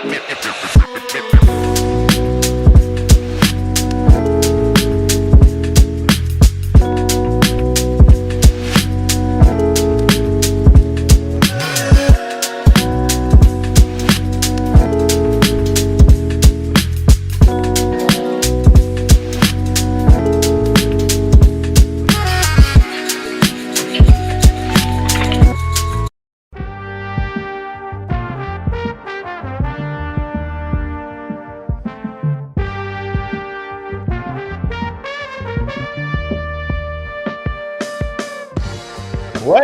What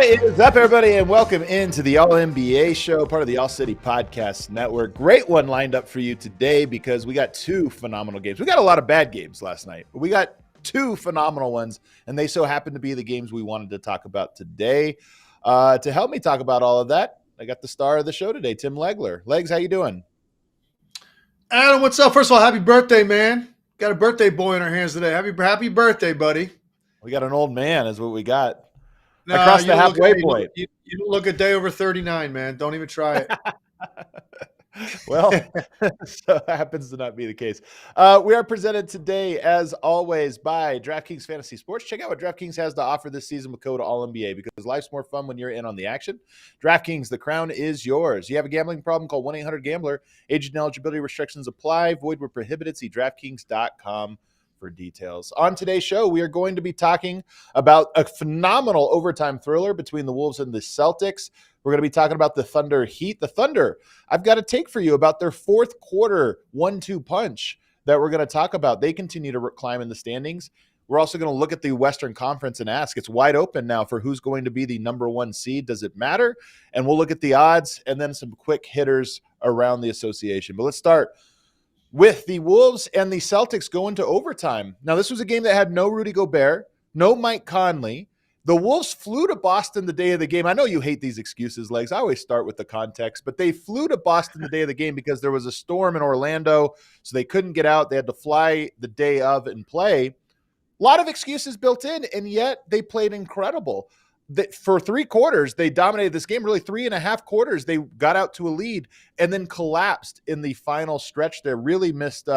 is up, everybody, and welcome into the All-NBA show, part of the All-City Podcast Network. Great one lined up for you today because we got two phenomenal games. We got a lot of bad games last night, but we got two phenomenal ones, and they so happen to be the games we wanted to talk about today. To help me talk about all of that, I got the star of the show today, Tim Legler. Legs, how you doing? Adam, what's up? First of all, happy birthday, man. Got a birthday boy in our hands today. Happy birthday, buddy. We got an old man is what we got. Across the halfway point. You don't look a day over 39, man. Don't even try it. Well, so happens to not be the case. We are presented today, as always, by DraftKings Fantasy Sports. Check out what DraftKings has to offer this season with code ALLNBA because life's more fun when you're in on the action. DraftKings, the crown is yours. You have a gambling problem, call 1-800-GAMBLER. Age and eligibility restrictions apply. Void where prohibited. See DraftKings.com for details. On today's show, we are going to be talking about a phenomenal overtime thriller between the Wolves and the Celtics. We're going to be talking about the Thunder Heat. The Thunder, I've got a take for you about their fourth quarter 1-2 punch that we're going to talk about. They continue to climb in the standings. We're also going to look at the Western Conference and ask, it's wide open now for who's going to be the number one seed. Does it matter? And we'll look at the odds and then some quick hitters around the association. But let's start with the Wolves and the Celtics going to overtime. Now, this was a game that had no Rudy Gobert, no Mike Conley. The Wolves flew to Boston the day of the game. I know you hate these excuses, Legs. I always start with the context, but they flew to Boston the day of the game because there was a storm in Orlando, so they couldn't get out. They had to fly the day of and play. A lot of excuses built in, and yet they played incredible. For 3 quarters, they dominated this game. Really, 3.5 quarters, they got out to a lead and then collapsed in the final stretch there. Really missed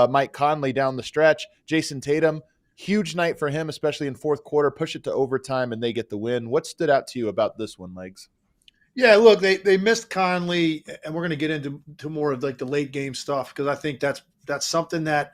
Mike Conley down the stretch. Jayson Tatum, huge night for him, especially in fourth quarter. Push it to overtime, and they get the win. What stood out to you about this one, Legs? Yeah, look, they missed Conley, and we're going to get into more of like the late game stuff because I think that's something that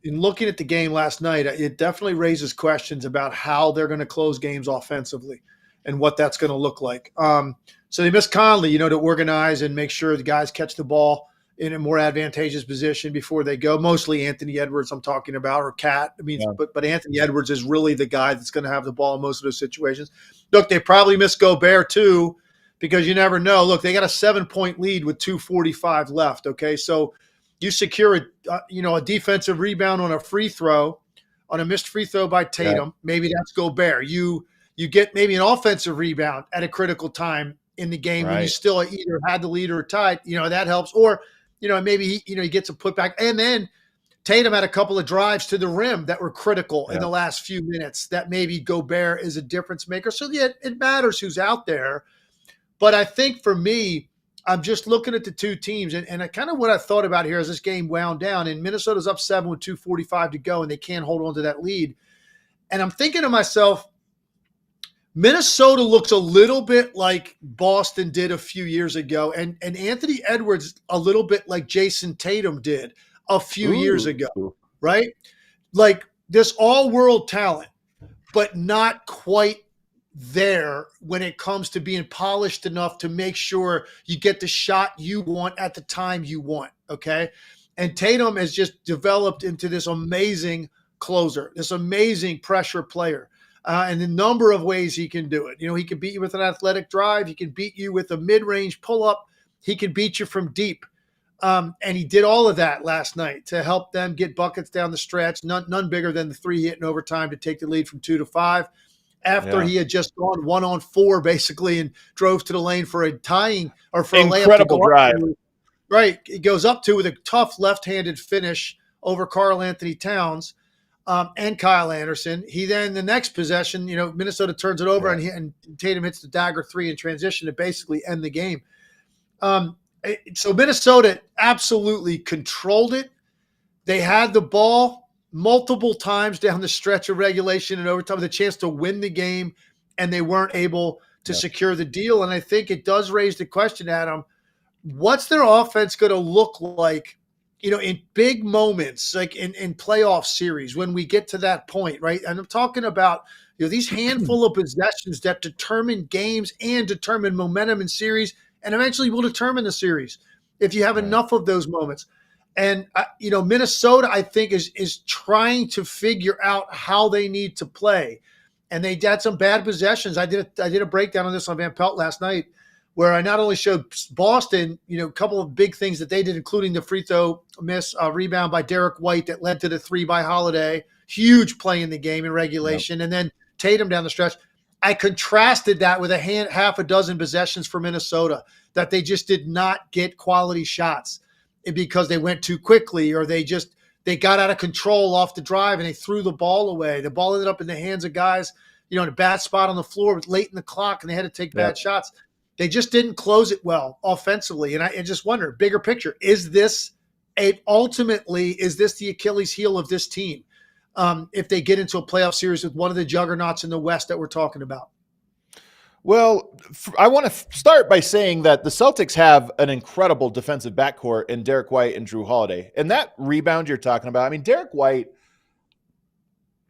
in looking at the game last night, it definitely raises questions about how they're going to close games offensively and what that's going to look like. So they missed Conley, to organize and make sure the guys catch the ball in a more advantageous position before they go. Mostly Anthony Edwards I'm talking about, or Cat. But Anthony Edwards is really the guy that's going to have the ball in most of those situations. Look, they probably missed Gobert too because you never know. Look, they got a 7-point lead with 2:45 left, okay? So you secure a defensive rebound on a free throw, on a missed free throw by Tatum. Yeah. Maybe that's Gobert. You get maybe an offensive rebound at a critical time in the game when you still either had the lead or tied. That helps. Or maybe he gets a putback, and then Tatum had a couple of drives to the rim that were critical in the last few minutes. That maybe Gobert is a difference maker. So yeah, it matters who's out there. But I think for me, I'm just looking at the two teams, and I kind of what I thought about here as this game wound down, and Minnesota's up 7 with 2:45 to go, and they can't hold on to that lead. And I'm thinking to myself, Minnesota looks a little bit like Boston did a few years ago, and Anthony Edwards a little bit like Jayson Tatum did a few years ago, right? Like this all-world talent, but not quite there when it comes to being polished enough to make sure you get the shot you want at the time you want, okay? And Tatum has just developed into this amazing closer, this amazing pressure player, and the number of ways he can do it. He can beat you with an athletic drive. He can beat you with a mid-range pull-up. He can beat you from deep. And he did all of that last night to help them get buckets down the stretch, none bigger than the 3 hit in overtime to take the lead from 2-5. After he had just gone 1-on-4 basically and drove to the lane for a tying or for incredible a layup drive. Right. It goes up to with a tough left-handed finish over Karl Anthony Towns and Kyle Anderson. He then, the next possession, Minnesota turns it over and Tatum hits the dagger 3 in transition to basically end the game. So Minnesota absolutely controlled it. They had the ball multiple times down the stretch of regulation and overtime, the chance to win the game, and they weren't able to Yep. secure the deal. And I think it does raise the question, Adam, what's their offense going to look like, in big moments, like in playoff series, when we get to that point, right? And I'm talking about, these handful of possessions that determine games and determine momentum in series, and eventually will determine the series if you have Right. enough of those moments. And Minnesota, I think, is trying to figure out how they need to play, and they had some bad possessions. I did a breakdown on this on Van Pelt last night, where I not only showed Boston, a couple of big things that they did, including the free throw miss, rebound by Derek White that led to the 3 by Holiday, huge play in the game in regulation, Yep. and then Tatum down the stretch. I contrasted that with half a dozen possessions for Minnesota that they just did not get quality shots because they went too quickly, or they got out of control off the drive and they threw the ball away. The ball ended up in the hands of guys, in a bad spot on the floor. It was late in the clock and they had to take bad Yep. shots. They just didn't close it well offensively. And I just wonder, bigger picture, is this the Achilles heel of this team if they get into a playoff series with one of the juggernauts in the West that we're talking about? Well, I want to start by saying that the Celtics have an incredible defensive backcourt in Derek White and Drew Holiday. And that rebound you're talking about, I mean, Derek White,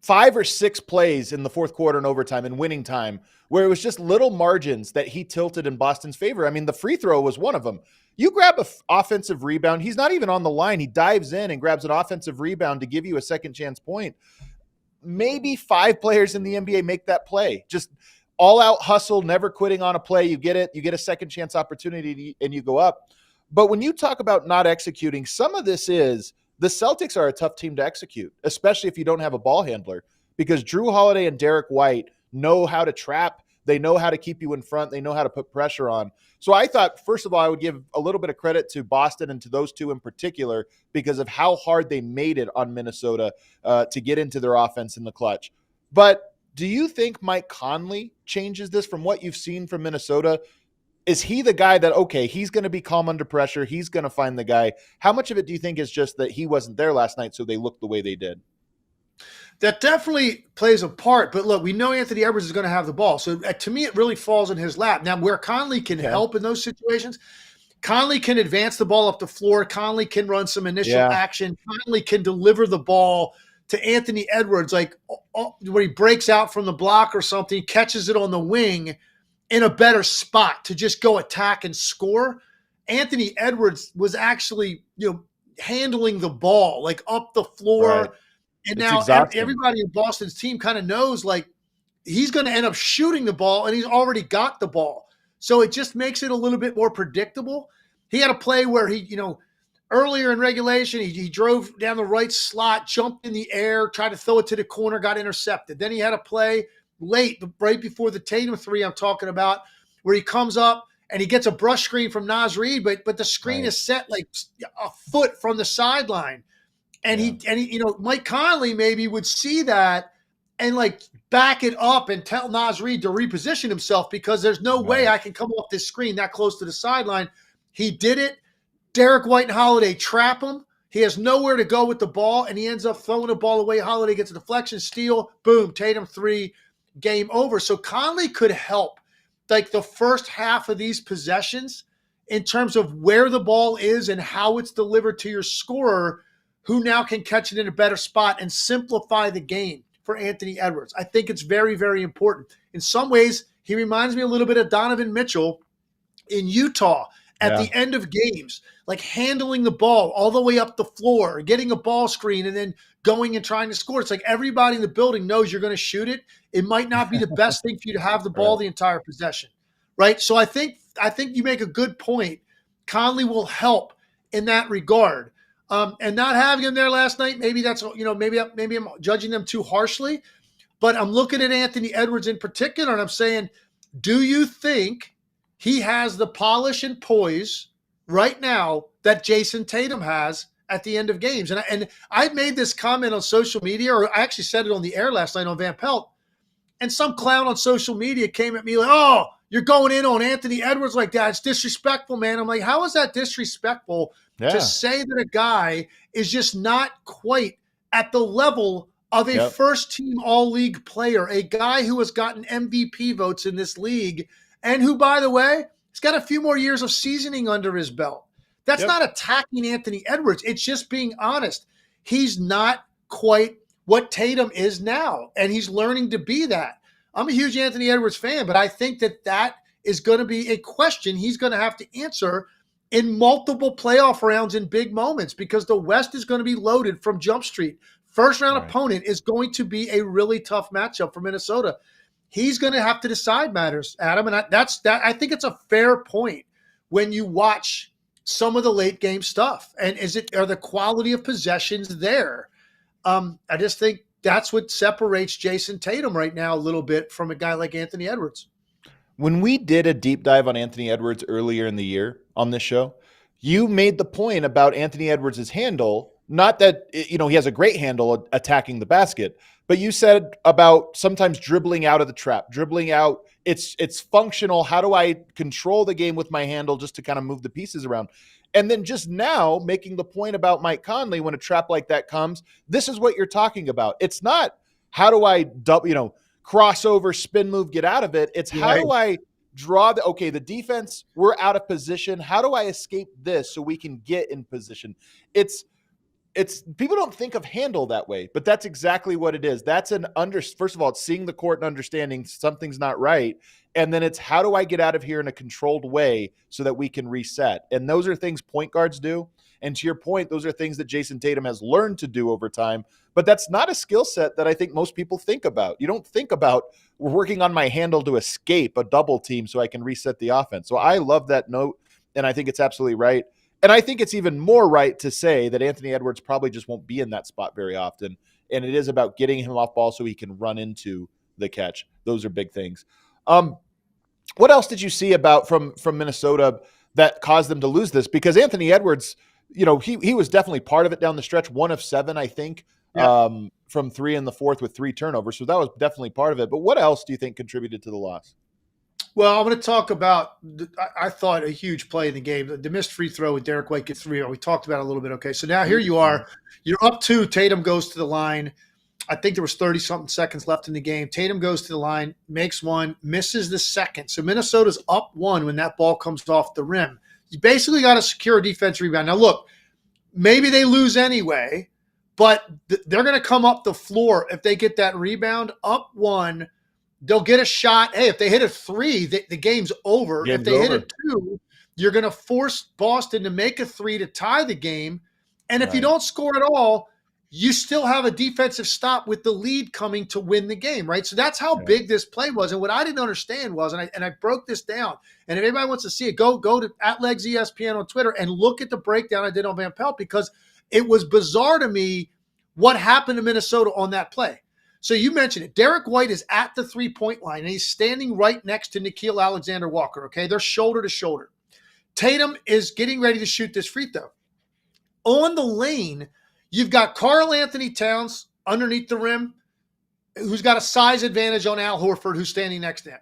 5 or 6 plays in the fourth quarter and overtime and winning time where it was just little margins that he tilted in Boston's favor. I mean, the free throw was one of them. You grab an offensive rebound. He's not even on the line. He dives in and grabs an offensive rebound to give you a second chance point. Maybe 5 players in the NBA make that play. Just all out hustle, never quitting on a play. You get it. You get a second chance opportunity and you go up. But when you talk about not executing, some of this is the Celtics are a tough team to execute, especially if you don't have a ball handler, because Drew Holiday and Derek White know how to trap. They know how to keep you in front. They know how to put pressure on. So I thought, first of all, I would give a little bit of credit to Boston and to those two in particular because of how hard they made it on Minnesota to get into their offense in the clutch. But do you think Mike Conley changes this from what you've seen from Minnesota? Is he the guy that, okay, he's going to be calm under pressure, he's going to find the guy? How much of it do you think is just that he wasn't there last night, so they looked the way they did? That definitely plays a part. But look, we know Anthony Edwards is going to have the ball. So to me, it really falls in his lap. Now, where Conley can help in those situations, Conley can advance the ball up the floor. Conley can run some initial action. Conley can deliver the ball to Anthony Edwards, like where he breaks out from the block or something, catches it on the wing in a better spot to just go attack and score. Anthony Edwards was actually, handling the ball like up the floor. Right. And It's now exhausting. everybody in Boston's team kind of knows like he's going to end up shooting the ball and he's already got the ball. So it just makes it a little bit more predictable. He had a play where he, earlier in regulation, he drove down the right slot, jumped in the air, tried to throw it to the corner, got intercepted. Then he had a play late, right before the Tatum 3 I'm talking about, where he comes up and he gets a brush screen from Naz Reid, but the screen is set like a foot from the sideline. And he, Mike Conley maybe would see that and like back it up and tell Naz Reid to reposition himself because there's no way I can come off this screen that close to the sideline. He did it. Derek White and Holiday trap him. He has nowhere to go with the ball, and he ends up throwing the ball away. Holiday gets a deflection, steal, boom, Tatum 3, game over. So Conley could help like the first half of these possessions in terms of where the ball is and how it's delivered to your scorer, who now can catch it in a better spot and simplify the game for Anthony Edwards. I think it's very, very important. In some ways, he reminds me a little bit of Donovan Mitchell in Utah at the end of games, like handling the ball all the way up the floor, getting a ball screen, and then going and trying to score. It's like everybody in the building knows you're going to shoot it. It might not be the best thing for you to have the ball the entire possession, right? So I think you make a good point. Conley will help in that regard. And not having him there last night, maybe that's, maybe I'm judging them too harshly, but I'm looking at Anthony Edwards in particular and I'm saying, do you think he has the polish and poise right now that Jayson Tatum has at the end of games? And I made this comment on social media, or I actually said it on the air last night on Van Pelt, and some clown on social media came at me like, oh, you're going in on Anthony Edwards like that. It's disrespectful, man. I'm like, how is that disrespectful to say that a guy is just not quite at the level of a first-team all-league player, a guy who has gotten MVP votes in this league, and who, by the way, has got a few more years of seasoning under his belt. That's not attacking Anthony Edwards. It's just being honest. He's not quite what Tatum is now, and he's learning to be that. I'm a huge Anthony Edwards fan, but I think that is going to be a question he's going to have to answer in multiple playoff rounds in big moments, because the West is going to be loaded from Jump Street. First-round opponent is going to be a really tough matchup for Minnesota. He's going to have to decide matters, Adam, and I think it's a fair point when you watch some of the late-game stuff. And are the quality of possessions there? I just think that's what separates Jayson Tatum right now a little bit from a guy like Anthony Edwards. When we did a deep dive on Anthony Edwards earlier in the year on this show, you made the point about Anthony Edwards' handle, not that, he has a great handle attacking the basket, but you said about sometimes dribbling out of the trap, dribbling out. It's functional. How do I control the game with my handle just to kind of move the pieces around? And then just now making the point about Mike Conley, when a trap like that comes, this is what you're talking about. It's not how do I crossover, spin move, get out of it. It's how do I draw the defense, we're out of position. How do I escape this so we can get in position? It's people don't think of handle that way, but that's exactly what it is. That's first of all, it's seeing the court and understanding something's not right. And then it's how do I get out of here in a controlled way so that we can reset? And those are things point guards do. And to your point, those are things that Jayson Tatum has learned to do over time. But that's not a skill set that I think most people think about. You don't think about, we're working on my handle to escape a double team so I can reset the offense. So I love that note, and I think it's absolutely right. And I think it's even more right to say that Anthony Edwards probably just won't be in that spot very often. And it is about getting him off ball so he can run into the catch. Those are big things. What else did you see about from Minnesota that caused them to lose this? Because Anthony Edwards, he was definitely part of it down the stretch, 1 of 7, I think, from 3 in the fourth with 3 turnovers. So that was definitely part of it. But what else do you think contributed to the loss? Well, I'm going to talk about, I thought, a huge play in the game. The missed free throw with Derek White gets 3. We talked about it a little bit. Okay, so now here you are. You're up 2. Tatum goes to the line. I think there was 30-something seconds left in the game. Tatum goes to the line, makes 1, misses the second. So Minnesota's up 1 when that ball comes off the rim. You basically got to secure a defense rebound. Now, look, maybe they lose anyway, but they're going to come up the floor if they get that rebound. Up 1, they'll get a shot. Hey, if they hit a 3, the game's over. If they hit a 2, you're going to force Boston to make a 3 to tie the game. And if you don't score at all, you still have a defensive stop with the lead coming to win the game, right? So that's how big this play was. And what I didn't understand was, and I broke this down, and if anybody wants to see it, go to @LegsESPN on Twitter and look at the breakdown I did on Van Pelt, because it was bizarre to me what happened to Minnesota on that play. So you mentioned it. Derek White is at the 3-point line, and he's standing right next to Nickeil Alexander-Walker, okay? They're shoulder to shoulder. Tatum is getting ready to shoot this free throw. On the lane, you've got Karl Anthony Towns underneath the rim, who's got a size advantage on Al Horford, who's standing next to him.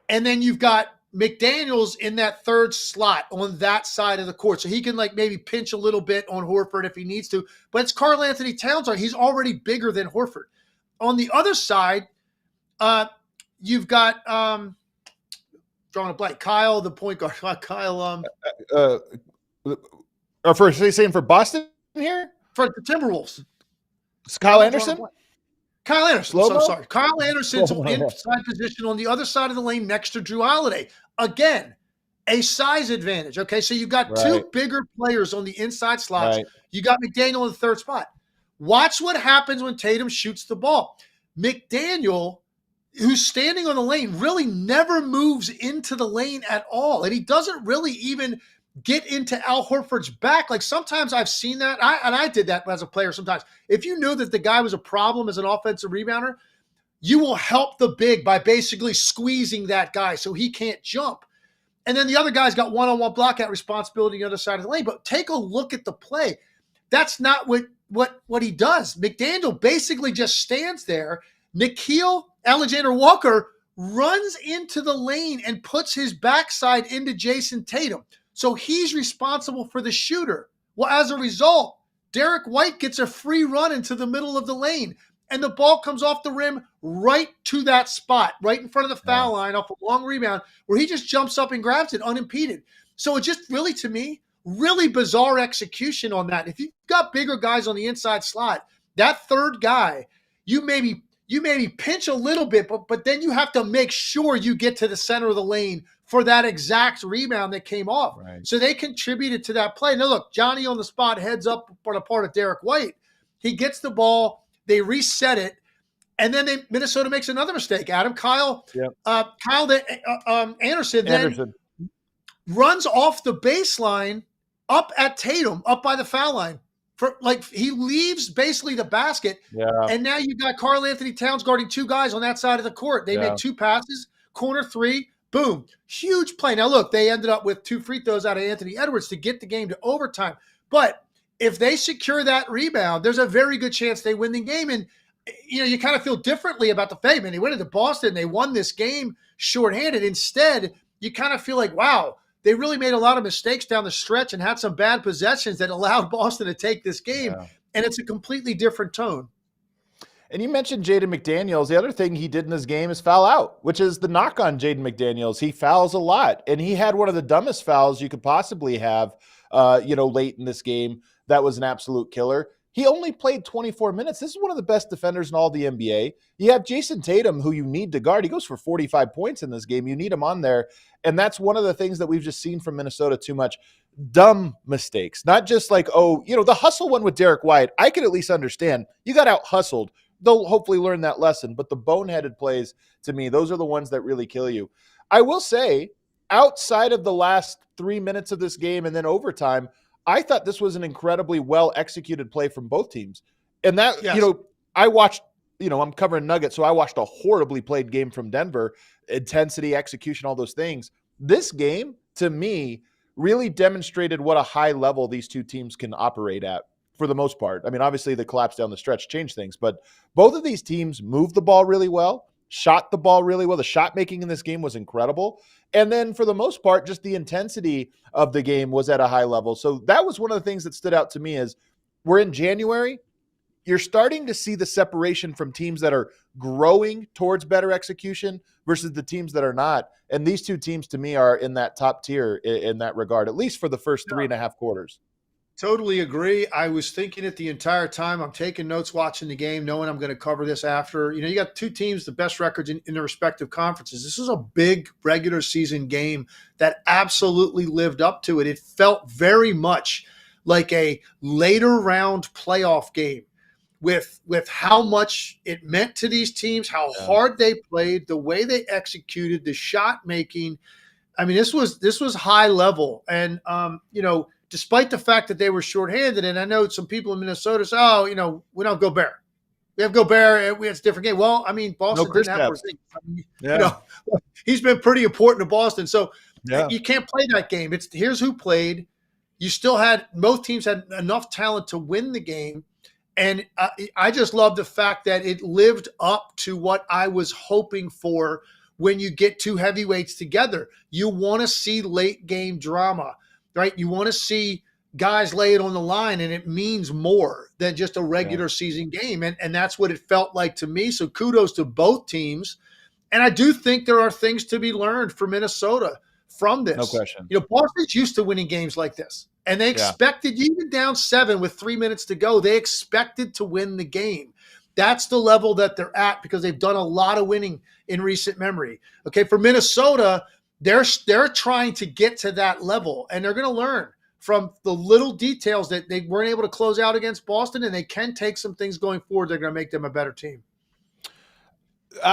And then you've got McDaniels in that third slot on that side of the court. So he can maybe pinch a little bit on Horford if he needs to. But it's Karl Anthony Towns. He's already bigger than Horford. On the other side, you've got drawing a blank. Kyle, the point guard. Kyle. Saying for Boston here? For the Timberwolves. It's Kyle Anderson? Kyle Anderson. So sorry. Kyle Anderson's inside position on the other side of the lane next to Drew Holiday. Again, a size advantage. Okay, so you've got 2 bigger players on the inside slots. Right. You got McDaniel in the third spot. Watch what happens when Tatum shoots the ball. McDaniel, who's standing on the lane, really never moves into the lane at all. And he doesn't really even get into Al Horford's back. Sometimes I've seen that. I did that as a player sometimes. If you knew that the guy was a problem as an offensive rebounder, you will help the big by basically squeezing that guy so he can't jump. And then the other guy's got one-on-one block out responsibility on the other side of the lane. But take a look at the play. That's not what he does. McDaniel basically just stands there. Nickeil Alexander-Walker runs into the lane and puts his backside into Jayson Tatum. So he's responsible for the shooter. Well, as a result, Derek White gets a free run into the middle of the lane, and the ball comes off the rim right to that spot, right in front of the foul line off a long rebound, where he just jumps up and grabs it unimpeded. So it just really, to me, really bizarre execution on that. If you've got bigger guys on the inside slot, that third guy, you maybe pinch a little bit, but then you have to make sure you get to the center of the lane for that exact rebound that came off. Right. So they contributed to that play. Now look, Johnny on the spot heads up on a part of Derek White. He gets the ball, they reset it, and then Minnesota makes another mistake. Kyle Anderson then runs off the baseline up at Tatum, up by the foul line. He leaves basically the basket, and now you've got Karl Anthony Towns guarding two guys on that side of the court. They make two passes, corner three, boom, huge play. Now look, they ended up with 2 free throws out of Anthony Edwards to get the game to overtime. But if they secure that rebound, there's a very good chance they win the game. And you kind of feel differently about the fate. Man, they went into Boston, they won this game shorthanded. Instead, you kind of feel like, wow, they really made a lot of mistakes down the stretch and had some bad possessions that allowed Boston to take this game. And it's a completely different tone. And you mentioned Jaden McDaniels. The other thing he did in this game is foul out, which is the knock on Jaden McDaniels. He fouls a lot, and he had one of the dumbest fouls you could possibly have, late in this game. That was an absolute killer. He only played 24 minutes. This is one of the best defenders in all the NBA. You have Jayson Tatum, who you need to guard. He goes for 45 points in this game. You need him on there. And that's one of the things that we've just seen from Minnesota too much. Dumb mistakes. Not just like, the hustle one with Derek White, I could at least understand. You got out-hustled. They'll hopefully learn that lesson. But the boneheaded plays, to me, those are the ones that really kill you. I will say, outside of the last 3 minutes of this game and then overtime, I thought this was an incredibly well-executed play from both teams. And that, I watched, I'm covering Nuggets, so I watched a horribly played game from Denver. Intensity, execution, all those things. This game, to me, really demonstrated what a high level these two teams can operate at for the most part. I mean, obviously the collapse down the stretch changed things, but both of these teams moved the ball really well, shot the ball really well. The shot making in this game was incredible. And then for the most part, just the intensity of the game was at a high level. So that was one of the things that stood out to me is we're in January. You're starting to see the separation from teams that are growing towards better execution versus the teams that are not. And these two teams, to me, are in that top tier in that regard, at least for the first 3.5 quarters. Totally agree. I was thinking it the entire time. I'm taking notes watching the game, knowing I'm going to cover this after. You got two teams, the best records in their respective conferences. This is a big regular season game that absolutely lived up to it. It felt very much like a later round playoff game with how much it meant to these teams, how hard they played, the way they executed, the shot making. I mean, this was high level. And, despite the fact that they were shorthanded, and I know some people in Minnesota say, we don't Gobert. We have Gobert. It's a different game. Well, I mean, Boston didn't have he's been pretty important to Boston. So you can't play that game. Here's who played. You still had – both teams had enough talent to win the game. And I just love the fact that it lived up to what I was hoping for when you get two heavyweights together. You want to see late game drama. Right? You want to see guys lay it on the line, and it means more than just a regular season game. And that's what it felt like to me. So kudos to both teams. And I do think there are things to be learned for Minnesota from this. No question. Boston's used to winning games like this. And they expected, even down 7 with 3 minutes to go, they expected to win the game. That's the level that they're at because they've done a lot of winning in recent memory. Okay, for Minnesota, they're trying to get to that level, and they're going to learn from the little details that they weren't able to close out against Boston, and they can take some things going forward. They're going to make them a better team.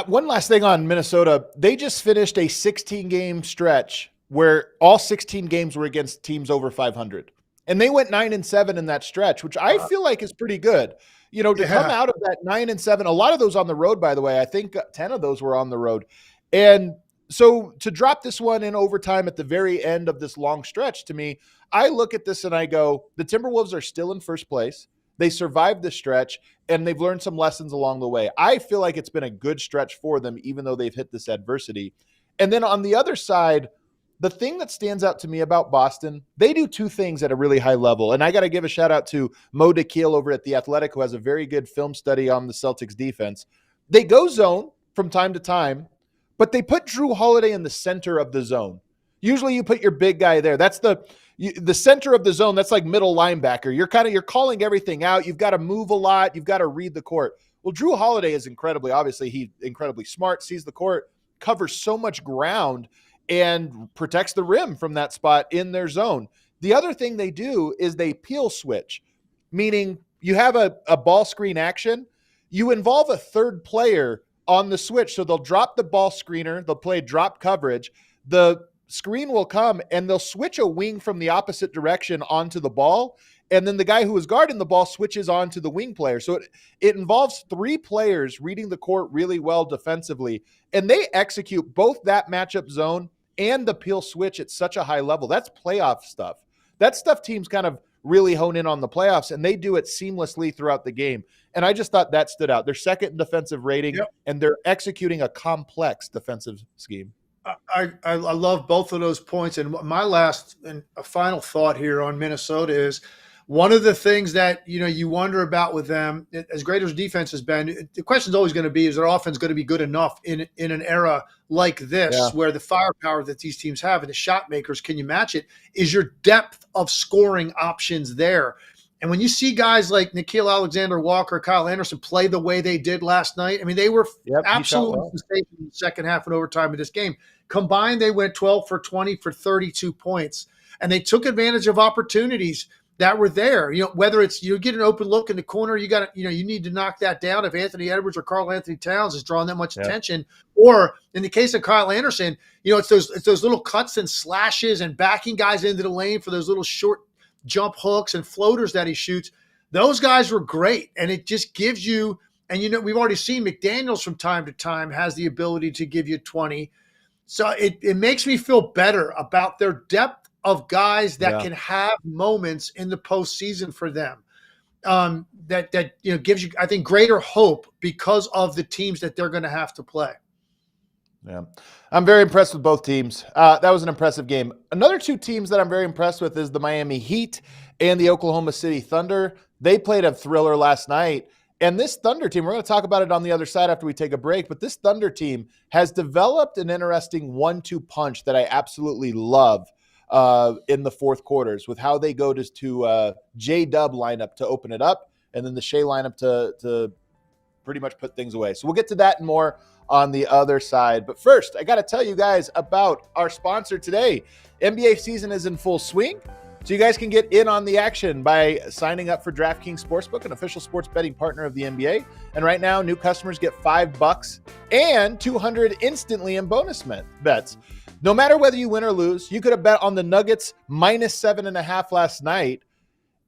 One last thing on Minnesota. They just finished a 16-game stretch where all 16 games were against teams over 500. And they went 9-7 in that stretch, which I feel like is pretty good. To come out of that 9-7, a lot of those on the road, by the way, I think 10 of those were on the road. And so to drop this one in overtime at the very end of this long stretch, to me, I look at this and I go, the Timberwolves are still in first place. They survived the stretch, and they've learned some lessons along the way. I feel like it's been a good stretch for them, even though they've hit this adversity. And then on the other side, the thing that stands out to me about Boston, they do two things at a really high level. And I got to give a shout out to Mo DeKeel over at The Athletic, who has a very good film study on the Celtics defense. They go zone from time to time, but they put Drew Holiday in the center of the zone. Usually you put your big guy there. That's the center of the zone. That's like middle linebacker. You're calling everything out. You've got to move a lot. You've got to read the court. Well, Drew Holiday is he's incredibly smart, sees the court, covers so much ground, and protects the rim from that spot in their zone. The other thing they do is they peel switch, meaning you have a ball screen action. You involve a third player on the switch. So they'll drop the ball screener. They'll play drop coverage. The screen will come and they'll switch a wing from the opposite direction onto the ball. And then the guy who is guarding the ball switches on to the wing player. So it involves three players reading the court really well defensively. And they execute both that matchup zone and the peel switch at such a high level. That's playoff stuff. That's stuff teams kind of really hone in on the playoffs, and they do it seamlessly throughout the game. And I just thought that stood out. They're second in defensive rating, and they're executing a complex defensive scheme. I love both of those points. And my last and a final thought here on Minnesota is one of the things that, you wonder about with them, as great as defense has been, the question is always going to be, is their offense going to be good enough in an era like this, where the firepower that these teams have and the shot makers, can you match it? Is your depth of scoring options there? And when you see guys like Nickeil Alexander-Walker, Kyle Anderson play the way they did last night, I mean, they were absolutely sensational in the second half and overtime of this game. Combined, they went 12 for 20 for 32 points. And they took advantage of opportunities that were there. Whether it's you get an open look in the corner, you got to, you need to knock that down if Anthony Edwards or Karl Anthony Towns is drawing that much attention. Or in the case of Kyle Anderson, it's those little cuts and slashes and backing guys into the lane for those little short jump hooks and floaters that he shoots. Those guys were great. And it just gives you, and we've already seen McDaniels from time to time has the ability to give you 20. So it makes me feel better about their depth of guys that can have moments in the postseason for them. That gives you, I think, greater hope because of the teams that they're going to have to play. Yeah, I'm very impressed with both teams. That was an impressive game. Another two teams that I'm very impressed with is the Miami Heat and the Oklahoma City Thunder. They played a thriller last night. And this Thunder team, we're going to talk about it on the other side after we take a break, but this Thunder team has developed an interesting 1-2 punch that I absolutely love in the fourth quarters, with how they go to J-Dub lineup to open it up, and then the Shea lineup to pretty much put things away. So we'll get to that and more on the other side. But first, I got to tell you guys about our sponsor today. NBA season is in full swing, so you guys can get in on the action by signing up for DraftKings Sportsbook, an official sports betting partner of the NBA. And right now, new customers get $5 and $200 instantly in bonus bets. No matter whether you win or lose, you could have bet on the Nuggets -7.5 last night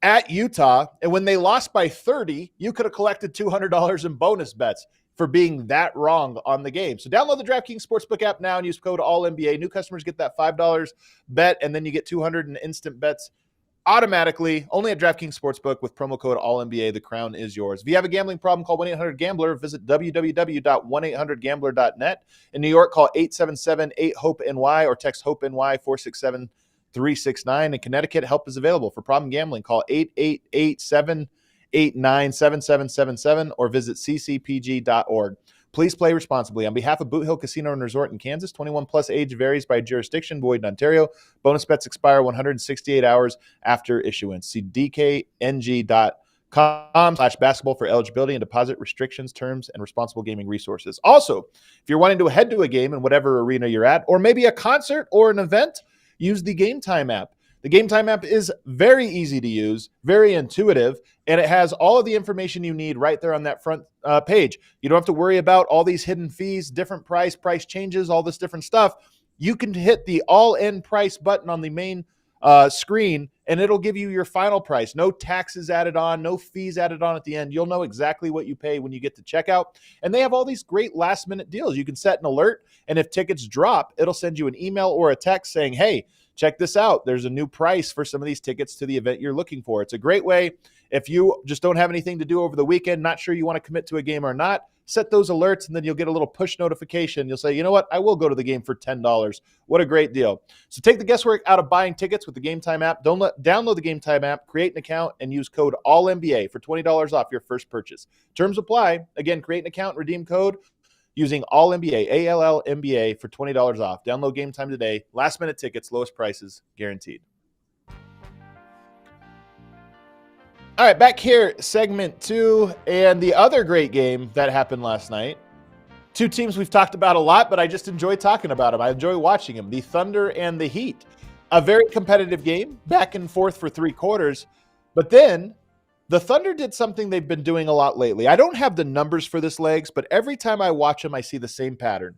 at Utah. And when they lost by 30, you could have collected $200 in bonus bets for being that wrong on the game. So download the DraftKings Sportsbook app now and use code ALLNBA. New customers get that $5 bet, and then you get $200 in instant bets automatically, only at DraftKings Sportsbook with promo code ALLNBA. The crown is yours. If you have a gambling problem, call 1-800-GAMBLER. Visit www.1800gambler.net. In New York, call 877-8-HOPE-NY or text HOPE-NY 467-369. In Connecticut, help is available. For problem gambling, call 888-789-7777 or visit ccpg.org. Please play responsibly. On behalf of Boot Hill Casino and Resort in Kansas, 21 plus, age varies by jurisdiction, void in Ontario. Bonus bets expire 168 hours after issuance. See dkng.com/basketball for eligibility and deposit restrictions, terms, and responsible gaming resources. Also, if you're wanting to head to a game in whatever arena you're at, or maybe a concert or an event, use the Game Time app. The Game Time app is very easy to use, very intuitive, and it has all of the information you need right there on that front page. You don't have to worry about all these hidden fees, different price changes, all this different stuff. You can hit the all-in price button on the main screen, and it'll give you your final price. No taxes added on, no fees added on at the end. You'll know exactly what you pay when you get to checkout. And they have all these great last-minute deals. You can set an alert, and if tickets drop, it'll send you an email or a text saying, hey, check this out. There's a new price for some of these tickets to the event you're looking for. It's a great way if you just don't have anything to do over the weekend, not sure you want to commit to a game or not, set those alerts and then you'll get a little push notification. You'll say, you know what? I will go to the game for $10. What a great deal. So take the guesswork out of buying tickets with the Game Time app. Download the Game Time app, create an account, and use code ALLNBA for $20 off your first purchase. Terms apply. Again, create an account, redeem code using ALLNBA, ALLNBA for $20 off. Download Game Time today. Last minute tickets, lowest prices guaranteed. All right, back here, segment 2, and the other great game that happened last night. Two teams we've talked about a lot, but I just enjoy talking about them. I enjoy watching them, the Thunder and the Heat. A very competitive game, back and forth for 3 quarters, but then the Thunder did something they've been doing a lot lately. I don't have the numbers for this, Legs, but every time I watch them, I see the same pattern.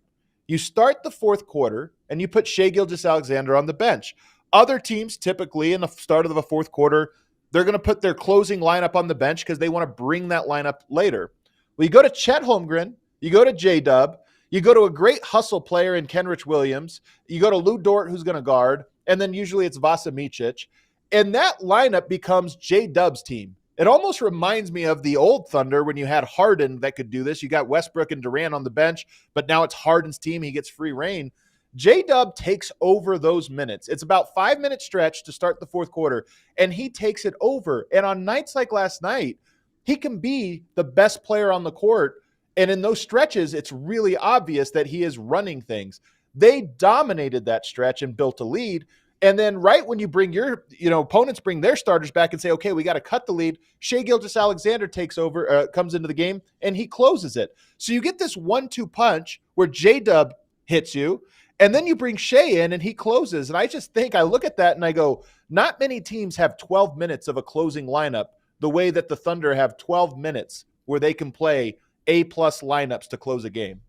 You start the 4th quarter, and you put Shai Gilgeous-Alexander on the bench. Other teams, typically in the start of the 4th quarter, they're going to put their closing lineup on the bench because they want to bring that lineup later. Well, you go to Chet Holmgren, you go to J-Dub, you go to a great hustle player in Kenrich Williams, you go to Lou Dort, who's going to guard, and then usually it's Vasa Micic. And that lineup becomes J-Dub's team. It almost reminds me of the old Thunder when you had Harden that could do this. You got Westbrook and Durant on the bench, but now it's Harden's team. He gets free reign. J-Dub takes over those minutes. It's about 5-minute stretch to start the 4th quarter, and he takes it over. And on nights like last night, he can be the best player on the court. And in those stretches, it's really obvious that he is running things. They dominated that stretch and built a lead. And then right when you bring your, opponents bring their starters back and say, okay, we got to cut the lead, Shai Gilgeous-Alexander takes over, comes into the game, and he closes it. So you get this 1-2 punch where J-Dub hits you, and then you bring Shai in and he closes. And I just think, I look at that and I go, not many teams have 12 minutes of a closing lineup the way that the Thunder have 12 minutes where they can play A-plus lineups to close a game.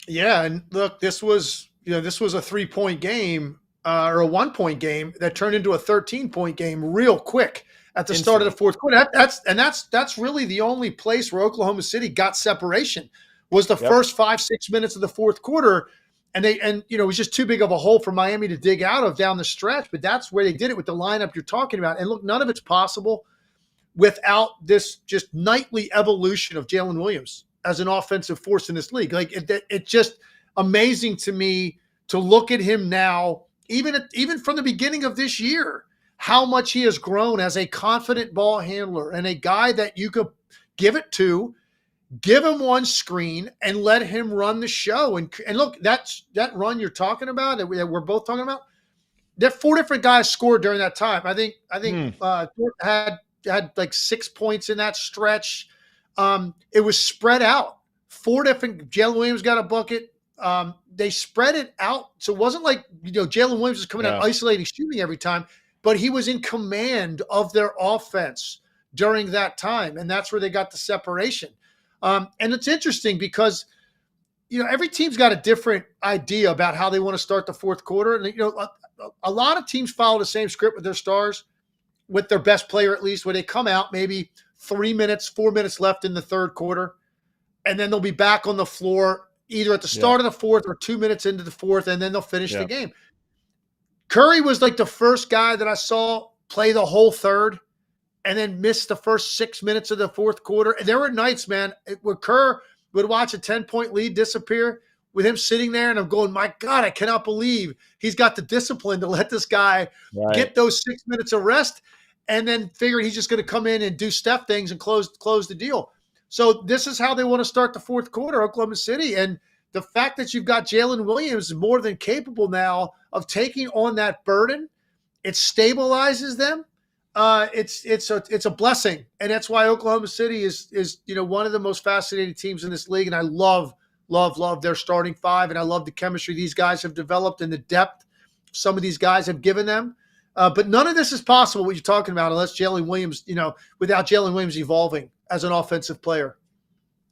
Yeah, and look, this was a 3-point game or a 1-point game that turned into a 13-point game real quick at the start of the 4th quarter. That's really the only place where Oklahoma City got separation was the first 5-6 minutes of the 4th quarter. And it was just too big of a hole for Miami to dig out of down the stretch. But that's where they did it with the lineup you're talking about. And look, none of it's possible without this just nightly evolution of Jalen Williams as an offensive force in this league. Like it's just amazing to me to look at him now, even from the beginning of this year, how much he has grown as a confident ball handler and a guy that you could give it to. Give him one screen and let him run the show. And look, that run you're talking about, that we're both talking about, that 4 different guys scored during that time. I think had like 6 points in that stretch. It was spread out. 4 different. Jalen Williams got a bucket. They spread it out, so it wasn't like Jalen Williams was coming out isolating, shooting every time, but he was in command of their offense during that time, and that's where they got the separation. And it's interesting because, every team's got a different idea about how they want to start the 4th quarter. And, a lot of teams follow the same script with their stars, with their best player at least, where they come out maybe 4 minutes left in the 3rd quarter, and then they'll be back on the floor either at the start of the 4th or 2 minutes into the 4th, and then they'll finish the game. Curry was like the first guy that I saw play the whole 3rd and then missed the first 6 minutes of the 4th quarter. And there were nights, man, where Kerr would watch a 10-point lead disappear with him sitting there, and I'm going, my God, I cannot believe he's got the discipline to let this guy get those 6 minutes of rest and then figure he's just going to come in and do step things and close the deal. So this is how they want to start the 4th quarter, Oklahoma City. And the fact that you've got Jalen Williams more than capable now of taking on that burden, it stabilizes them. It's a blessing, and that's why Oklahoma City is one of the most fascinating teams in this league. And I love their starting 5, and I love the chemistry these guys have developed and the depth some of these guys have given them. But none of this is possible, what you're talking about, unless Jalen Williams, without Jalen Williams evolving as an offensive player.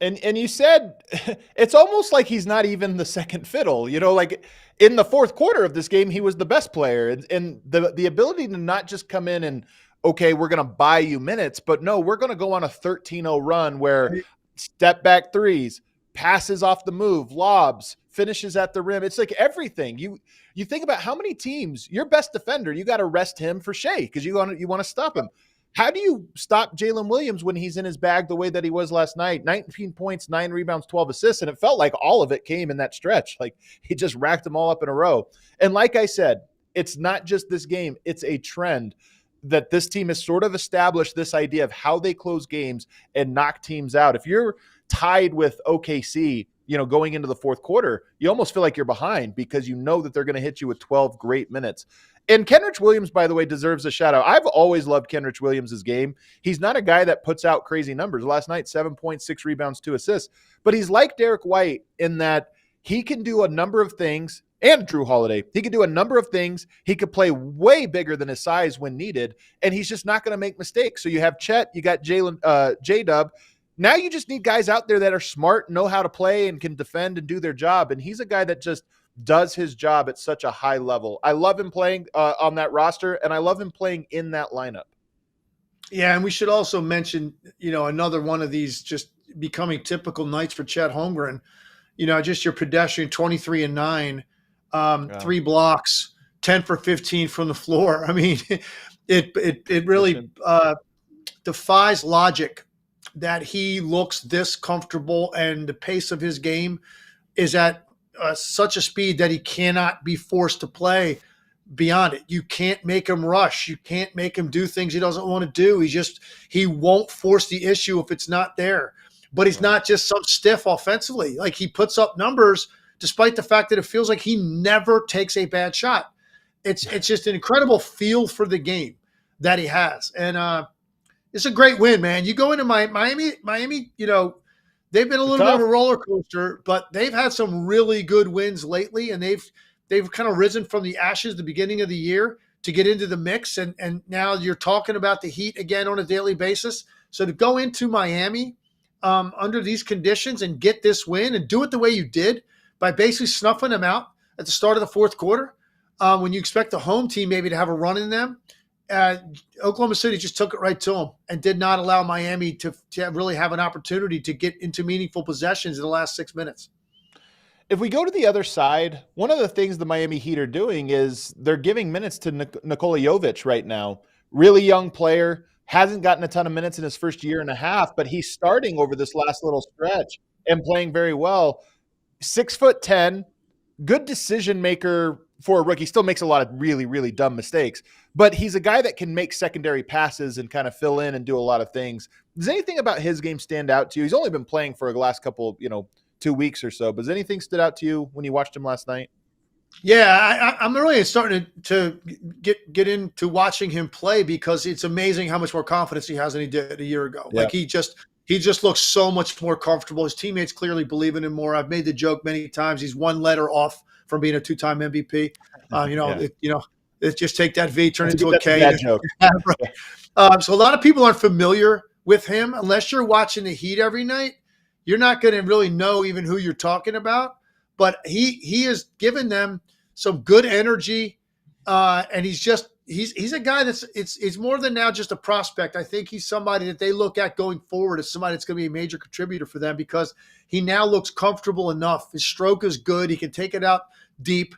And you said it's almost like he's not even the second fiddle, like in the 4th quarter of this game, he was the best player. And the ability to not just come in and, okay, we're going to buy you minutes, but no, we're going to go on a 13-0 run where step back threes, passes off the move, lobs, finishes at the rim. It's like everything. You think about how many teams, your best defender, you got to rest him for Shea because you want to stop him. How do you stop Jalen Williams when he's in his bag the way that he was last night? 19 points, 9 rebounds, 12 assists, and it felt like all of it came in that stretch. Like he just racked them all up in a row. And like I said, it's not just this game, it's a trend that this team has sort of established this idea of how they close games and knock teams out. If you're tied with OKC, going into the fourth quarter, you almost feel like you're behind because you know that they're going to hit you with 12 great minutes. And Kenrich Williams, by the way, deserves a shout out. I've always loved Kenrich Williams' game. He's not a guy that puts out crazy numbers. Last night, 7.6 rebounds, 2 assists. But he's like Derek White in that he can do a number of things, and Drew Holiday. He can do a number of things. He could play way bigger than his size when needed, and he's just not going to make mistakes. So you have Chet, you got J-Dub. Now you just need guys out there that are smart, know how to play, and can defend and do their job. And he's a guy that just does his job at such a high level. I love him playing on that roster, and I love him playing in that lineup. Yeah, and we should also mention, another one of these just becoming typical nights for Chet Holmgren. Just your pedestrian 23 and 9, 3 blocks, 10 for 15 from the floor. I mean, it really defies logic that he looks this comfortable and the pace of his game is at such a speed that he cannot be forced to play beyond it. You can't make him rush. You can't make him do things he doesn't want to do. He won't force the issue if it's not there. But he's not just some stiff offensively. Like he puts up numbers despite the fact that it feels like he never takes a bad shot. It's just an incredible feel for the game that he has. And it's a great win, man. You go into Miami, they've been a little bit of a roller coaster, but they've had some really good wins lately, and they've kind of risen from the ashes the beginning of the year to get into the mix. And now you're talking about the Heat again on a daily basis. So to go into Miami under these conditions and get this win and do it the way you did by basically snuffing them out at the start of the fourth quarter, when you expect the home team maybe to have a run in them, Oklahoma City just took it right to them and did not allow Miami to really have an opportunity to get into meaningful possessions in the last 6 minutes. If we go to the other side, one of the things the Miami Heat are doing is they're giving minutes to Nikola Jovic right now. Really young player, hasn't gotten a ton of minutes in his first year and a half, but he's starting over this last little stretch and playing very well. 6'10", good decision maker for a rookie. Still makes a lot of really, really dumb mistakes, but he's a guy that can make secondary passes and kind of fill in and do a lot of things. Does anything about his game stand out to you? He's only been playing for the last couple, 2 weeks or so, but does anything stood out to you when you watched him last night? Yeah, I'm really starting to get into watching him play because it's amazing how much more confidence he has than he did a year ago. Yeah. Like he just looks so much more comfortable. His teammates clearly believe in him more. I've made the joke many times. He's one letter off from being a 2-time MVP. Just take that V, turn it into a K. Joke. So a lot of people aren't familiar with him unless you're watching the Heat every night. You're not going to really know even who you're talking about. But he has given them some good energy, and he's a guy it's more than now just a prospect. I think he's somebody that they look at going forward as somebody that's going to be a major contributor for them because he now looks comfortable enough. His stroke is good. He can take it out deep.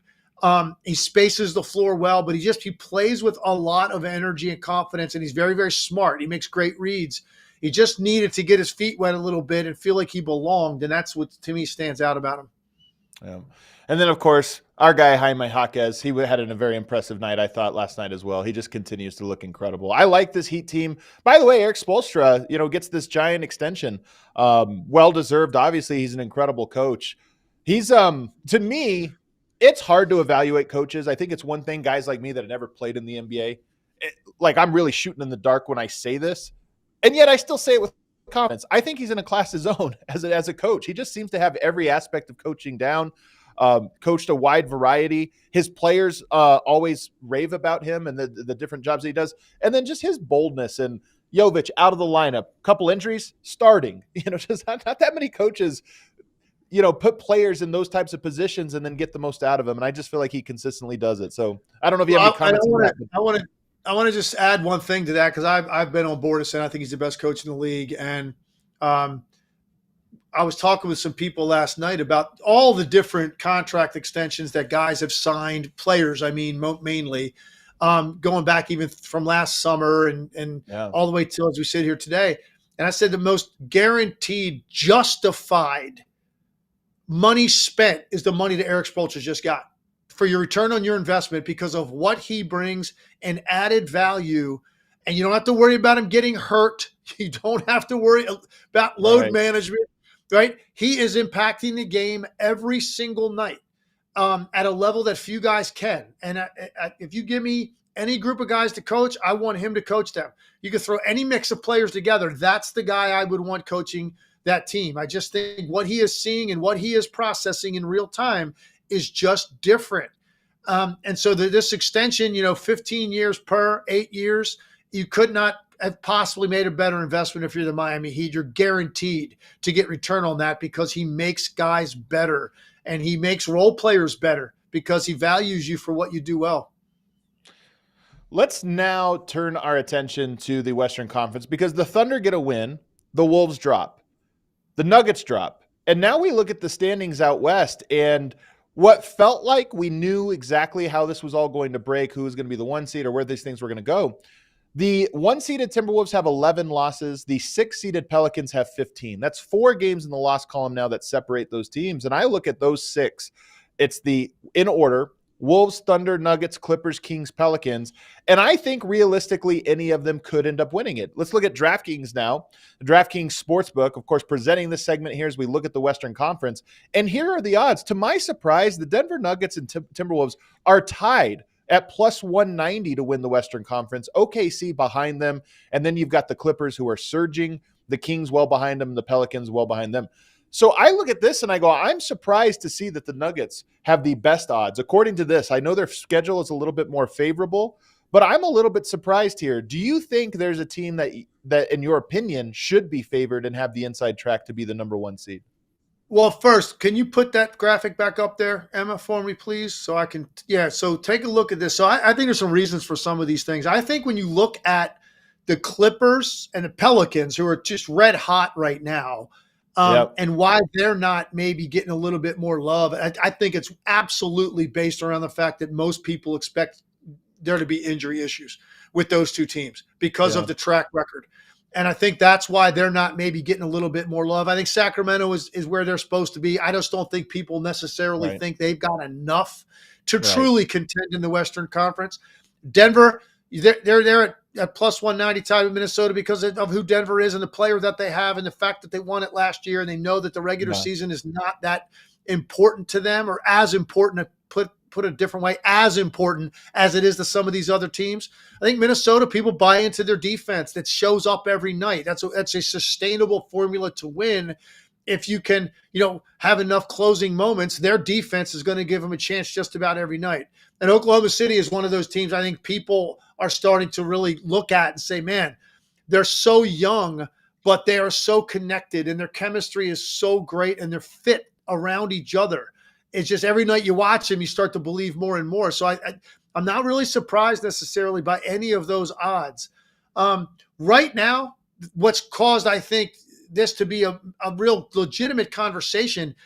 He spaces the floor well, but he plays with a lot of energy and confidence, and he's very, very smart. He makes great reads. He just needed to get his feet wet a little bit and feel like he belonged, and that's what to me stands out about him. Yeah. And then, of course, our guy, Jaime Jaquez, he had a very impressive night, I thought, last night as well. He just continues to look incredible. I like this Heat team. By the way, Eric Spoelstra, gets this giant extension. Well-deserved. Obviously, he's an incredible coach. He's, to me, it's hard to evaluate coaches. I think it's one thing guys like me that have never played in the NBA, I'm really shooting in the dark when I say this, and yet I still say it with confidence. I think he's in a class of his own as a coach. He just seems to have every aspect of coaching down, coached a wide variety. His players always rave about him and the different jobs that he does. And then just his boldness and Jovic out of the lineup, couple injuries, starting, just not that many coaches, put players in those types of positions and then get the most out of them. And I just feel like he consistently does it. So I don't know if you have any comments on that. I want to just add one thing to that because I've been on board and saying I think he's the best coach in the league. And I was talking with some people last night about all the different contract extensions that guys have signed, players, I mean, mainly, going back even from last summer and Yeah. all the way till as we sit here today. And I said the most guaranteed, justified money spent is the money that Eric Spoelstra just got for your return on your investment because of what he brings and added value. And you don't have to worry about him getting hurt. You don't have to worry about load management, right? He is impacting the game every single night at a level that few guys can. And if you give me any group of guys to coach, I want him to coach them. You can throw any mix of players together. That's the guy I would want coaching that team. I just think what he is seeing and what he is processing in real time is just different. And so this extension, 15 years per 8 years, you could not have possibly made a better investment if you're the Miami Heat. You're guaranteed to get return on that because he makes guys better and he makes role players better because he values you for what you do well. Let's now turn our attention to the Western Conference because the Thunder get a win, the Wolves drop, the Nuggets drop, and now we look at the standings out west and what felt like we knew exactly how this was all going to break, who was going to be the 1 seed or where these things were going to go. The 1-seeded Timberwolves have 11 losses. The 6-seeded Pelicans have 15. That's 4 games in the loss column now that separate those teams. And I look at those 6. It's in order: Wolves, Thunder, Nuggets, Clippers, Kings, Pelicans. And I think realistically any of them could end up winning it. Let's look at DraftKings now. The DraftKings Sportsbook, of course, presenting this segment here as we look at the Western Conference. And here are the odds. To my surprise, the Denver Nuggets and Timberwolves are tied at plus 190 to win the Western Conference. OKC behind them. And then you've got the Clippers who are surging, the Kings well behind them, the Pelicans well behind them. So I look at this and I go, I'm surprised to see that the Nuggets have the best odds. According to this, I know their schedule is a little bit more favorable, but I'm a little bit surprised here. Do you think there's a team that in your opinion should be favored and have the inside track to be the number 1 seed? Well, first, can you put that graphic back up there, Emma, for me, please? So I can, so take a look at this. So I think there's some reasons for some of these things. I think when you look at the Clippers and the Pelicans, who are just red hot right now, and why they're not maybe getting a little bit more love, I think it's absolutely based around the fact that most people expect there to be injury issues with those two teams because of the track record. And I think that's why they're not maybe getting a little bit more love. I think Sacramento is where they're supposed to be. I just don't think people necessarily think they've got enough to truly contend in the Western Conference. Denver, they're at plus 190 tied with Minnesota because of who Denver is and the player that they have and the fact that they won it last year and they know that the regular season is not that important to them or as important to put a different way, as important as it is to some of these other teams. I think Minnesota, people buy into their defense that shows up every night. That's a sustainable formula to win. If you can, have enough closing moments, their defense is going to give them a chance just about every night. And Oklahoma City is one of those teams I think people are starting to really look at and say, man, they're so young, but they are so connected and their chemistry is so great and they're fit around each other. It's just every night you watch them, you start to believe more and more. So I'm not really surprised necessarily by any of those odds. Right now, what's caused, I think, this to be a real legitimate conversation,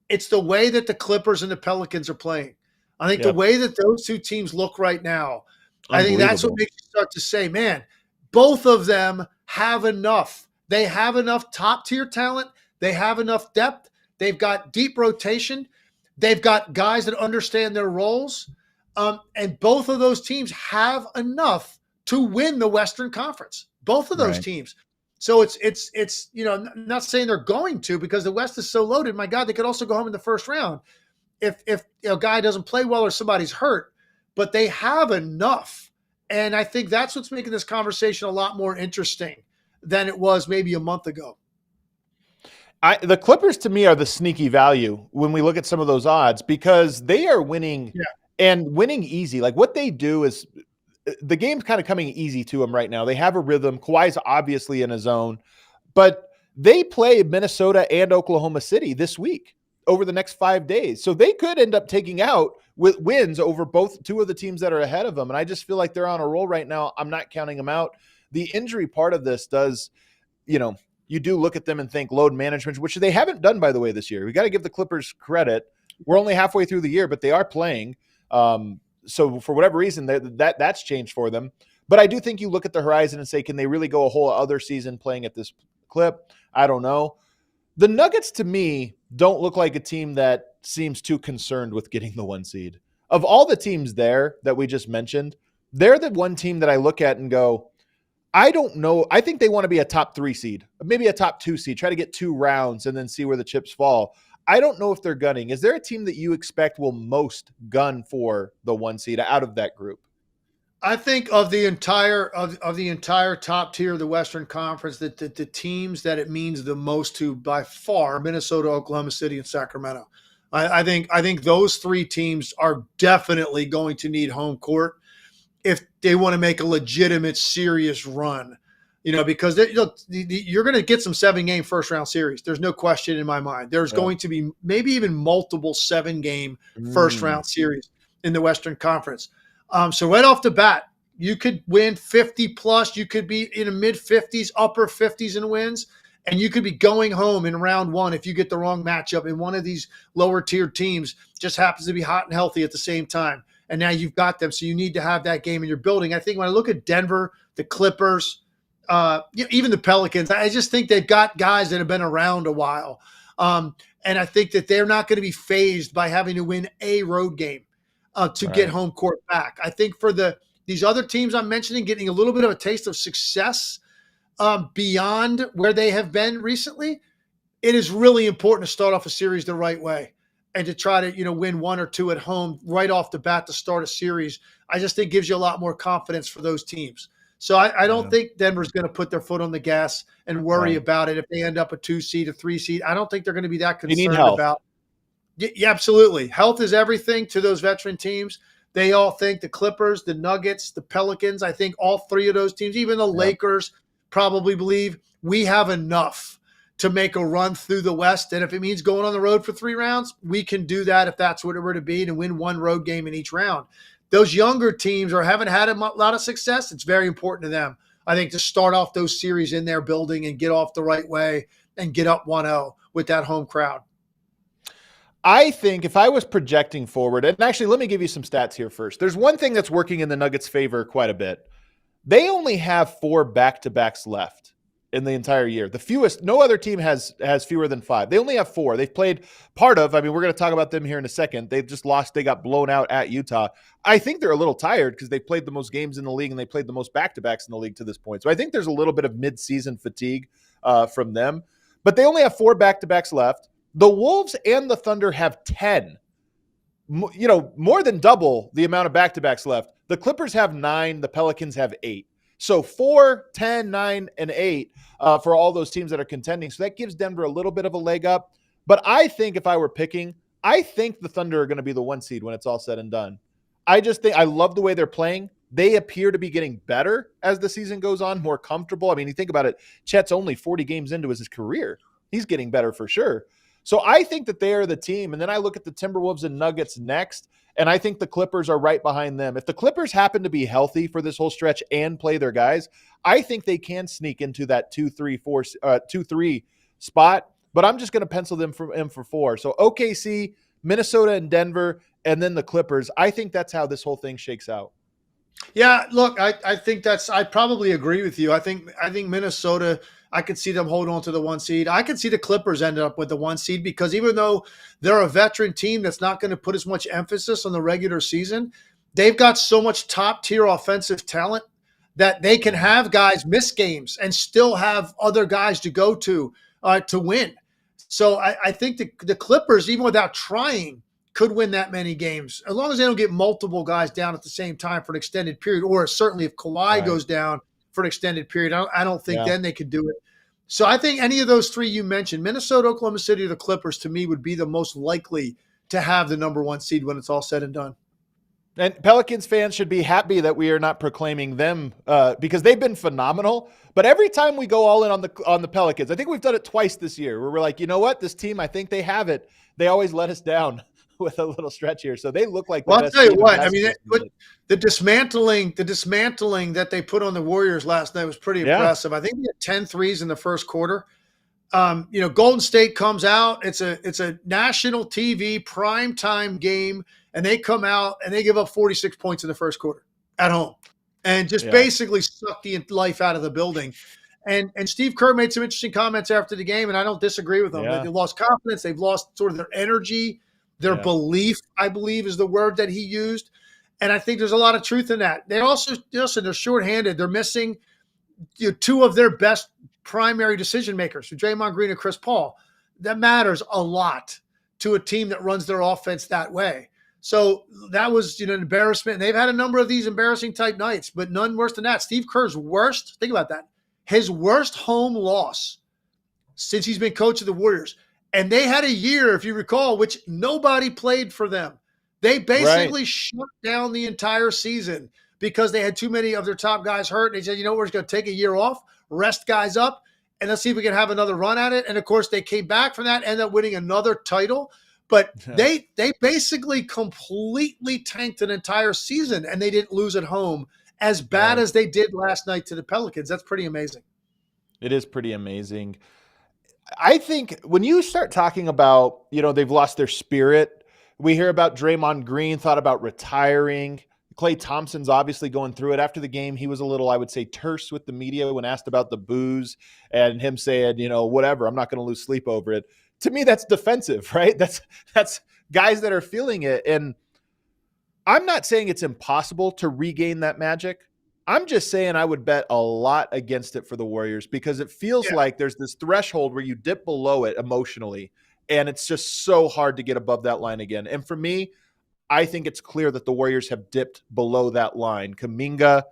it's the way that the Clippers and the Pelicans are playing. I think the way that those two teams look right now, I think that's what makes you start to say, man, both of them have enough. They have enough top-tier talent. They have enough depth. They've got deep rotation. They've got guys that understand their roles. And both of those teams have enough to win the Western Conference. Both of those teams. So it's I'm not saying they're going to because the West is so loaded. My God, they could also go home in the first round if a guy doesn't play well or somebody's hurt. But they have enough. And I think that's what's making this conversation a lot more interesting than it was maybe a month ago. The Clippers, to me, are the sneaky value when we look at some of those odds because they are winning and winning easy. Like what they do is the game's kind of coming easy to them right now. They have a rhythm. Kawhi's obviously in a zone, but they play Minnesota and Oklahoma City this week over the next 5 days. So they could end up taking out with wins over two of the teams that are ahead of them. And I just feel like they're on a roll right now. I'm not counting them out. The injury part of this does, you do look at them and think load management, which they haven't done, by the way, this year. We got to give the Clippers credit. We're only halfway through the year, but they are playing. So for whatever reason, that's changed for them. But I do think you look at the horizon and say, can they really go a whole other season playing at this clip? I don't know. The Nuggets, to me, don't look like a team that seems too concerned with getting the 1 seed. Of all the teams there that we just mentioned, they're the one team that I look at and go, I don't know. I think they want to be a top 3 seed, maybe a top 2 seed, try to get 2 rounds and then see where the chips fall. I don't know if they're gunning. Is there a team that you expect will most gun for the 1 seed out of that group? I think of the entire top tier of the Western Conference, that the teams that it means the most to by far, Minnesota, Oklahoma City, and Sacramento. I think those 3 teams are definitely going to need home court if they want to make a legitimate, serious run. Because you're going to get some 7-game first-round series. There's no question in my mind. There's going to be maybe even multiple 7-game first-round series in the Western Conference. So right off the bat, you could win 50+. You could be in the mid-50s, upper 50s in wins, and you could be going home in round 1 if you get the wrong matchup and one of these lower-tiered teams just happens to be hot and healthy at the same time. And now you've got them, so you need to have that game in your building. I think when I look at Denver, the Clippers, even the Pelicans, I just think they've got guys that have been around a while. And I think that they're not going to be fazed by having to win a road game to get home court back. I think for these other teams I'm mentioning, getting a little bit of a taste of success beyond where they have been recently, it is really important to start off a series the right way and to try to, win 1 or 2 at home right off the bat to start a series. I just think gives you a lot more confidence for those teams. So I don't think Denver's going to put their foot on the gas and worry about it if they end up a 2 seed, a 3 seed. I don't think they're going to be that concerned about. Yeah, absolutely. Health is everything to those veteran teams. They all think the Clippers, the Nuggets, the Pelicans, I think all 3 of those teams, even the Lakers, probably believe we have enough to make a run through the West. And if it means going on the road for 3 rounds, we can do that if that's what it were to be, and win 1 road game in each round. Those younger teams haven't had a lot of success. It's very important to them, I think, to start off those series in their building and get off the right way and get up 1-0 with that home crowd. I think if I was projecting forward, and actually let me give you some stats here first. There's one thing that's working in the Nuggets' favor quite a bit. They only have 4 back-to-backs left in the entire year. The fewest, no other team has fewer than 5. They only have 4. They've played we're going to talk about them here in a second. They've just lost. They got blown out at Utah. I think they're a little tired because they played the most games in the league and they played the most back-to-backs in the league to this point. So I think there's a little bit of mid-season fatigue from them. But they only have 4 back-to-backs left. The Wolves and the Thunder have 10. More than double the amount of back-to-backs left. The Clippers have 9. The Pelicans have 8. So 4, 10, 9, and 8 for all those teams that are contending. So that gives Denver a little bit of a leg up. But I think if I were picking, I think the Thunder are going to be the 1 seed when it's all said and done. I just think I love the way they're playing. They appear to be getting better as the season goes on, more comfortable. I mean, you think about it, Chet's only 40 games into his career. He's getting better for sure. So I think that they are the team. And then I look at the Timberwolves and Nuggets next, and I think the Clippers are right behind them. If the Clippers happen to be healthy for this whole stretch and play their guys, I think they can sneak into that 2-3 spot. But I'm just going to pencil them for 4. So OKC, Minnesota, and Denver, and then the Clippers. I think that's how this whole thing shakes out. Yeah, look, I think I probably agree with you. I think Minnesota, I could see them hold on to the 1 seed. I could see the Clippers end up with the 1 seed because even though they're a veteran team that's not going to put as much emphasis on the regular season, they've got so much top-tier offensive talent that they can have guys miss games and still have other guys to go to win. So I think the Clippers, even without trying, could win that many games as long as they don't get multiple guys down at the same time for an extended period, or certainly if Kawhi goes down for an extended period, I don't think then they could do it. So I think any of those 3 you mentioned, Minnesota, Oklahoma City, or the Clippers, to me would be the most likely to have the number 1 seed when it's all said and done. And Pelicans fans should be happy that we are not proclaiming them because they've been phenomenal. But every time we go all in on the Pelicans, I think we've done it twice this year where we're like, you know what, this team, I think they have it. They always let us down with a little stretch here. So they look like the best. I'll tell you what, I mean, the dismantling that they put on the Warriors last night was pretty impressive. I think they had 10 threes in the first quarter. Golden State comes out. It's a national TV primetime game, and they come out and they give up 46 points in the first quarter at home, and just Yeah. basically suck the life out of the building. And Steve Kerr made some interesting comments after the game, and I don't disagree with them. Yeah. They've lost confidence. They've lost sort of their energy, their belief, I believe is the word that he used. And I think there's a lot of truth in that. They also, listen, they're shorthanded. They're missing two of their best primary decision makers, Draymond Green and Chris Paul. That matters a lot to a team that runs their offense that way. So that was an embarrassment. And they've had a number of these embarrassing type nights, but none worse than that. Steve Kerr's worst, think about that, his worst home loss since he's been coach of the Warriors. And they had a year, if you recall, which nobody played for them. They basically shut down the entire season because they had too many of their top guys hurt. And they said, we're just going to take a year off, rest guys up, and let's see if we can have another run at it. And, of course, they came back from that, ended up winning another title. But they basically completely tanked an entire season, and they didn't lose at home as bad as they did last night to the Pelicans. That's pretty amazing. It is pretty amazing. I think when you start talking about, they've lost their spirit, we hear about Draymond Green thought about retiring. Klay Thompson's obviously going through it. After the game, he was a little, I would say, terse with the media when asked about the booze and him saying, whatever, I'm not going to lose sleep over it. To me, that's defensive, right? That's guys that are feeling it. And I'm not saying it's impossible to regain that magic. I'm just saying I would bet a lot against it for the Warriors because it feels like there's this threshold where you dip below it emotionally, and it's just so hard to get above that line again. And for me, I think it's clear that the Warriors have dipped below that line. Kuminga,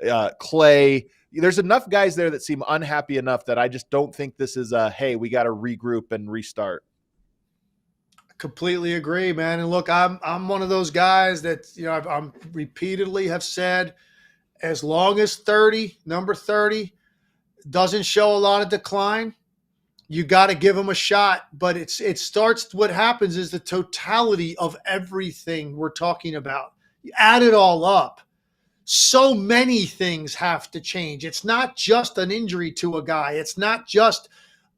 Klay, there's enough guys there that seem unhappy enough that I just don't think this is hey, we got to regroup and restart. Completely agree, man. And look, I'm one of those guys that, I'm repeatedly have said, as long as number 30 doesn't show a lot of decline, you got to give them a shot. But it starts, what happens is the totality of everything we're talking about. You add it all up. So many things have to change. It's not just an injury to a guy. It's not just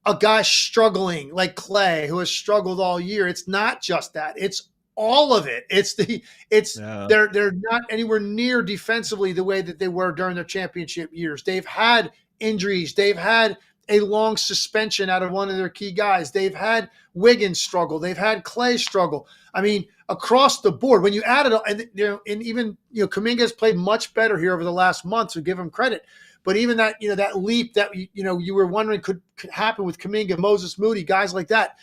a guy struggling like Klay, who has struggled all year. It's not just that. It's all of it. They're not anywhere near defensively the way that they were during their championship years. They've had injuries. They've had a long suspension out of one of their key guys. They've had Wiggins struggle. They've had Klay struggle. I mean, across the board, when you add it all, and even Kuminga has played much better here over the last month, so give him credit. But even that, that leap that you were wondering could happen with Kuminga, Moses Moody, guys like that,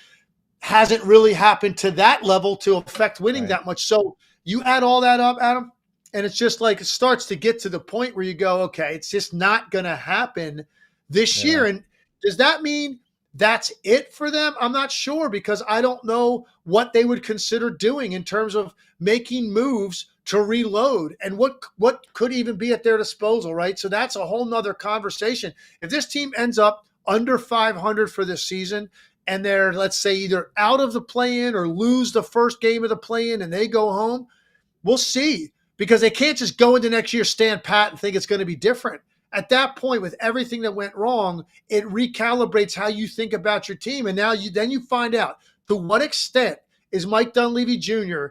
hasn't really happened to that level to affect winning that much. So you add all that up, Adam, and it's just like it starts to get to the point where you go, okay, it's just not going to happen this year. And does that mean that's it for them? I'm not sure, because I don't know what they would consider doing in terms of making moves to reload and what could even be at their disposal, right? So that's a whole nother conversation. If this team ends up under 500 for this season, and they're, let's say, either out of the play-in or lose the first game of the play-in and they go home, we'll see. Because they can't just go into next year, stand pat, and think it's going to be different. At that point, with everything that went wrong, it recalibrates how you think about your team. And now then you find out, to what extent is Mike Dunleavy Jr.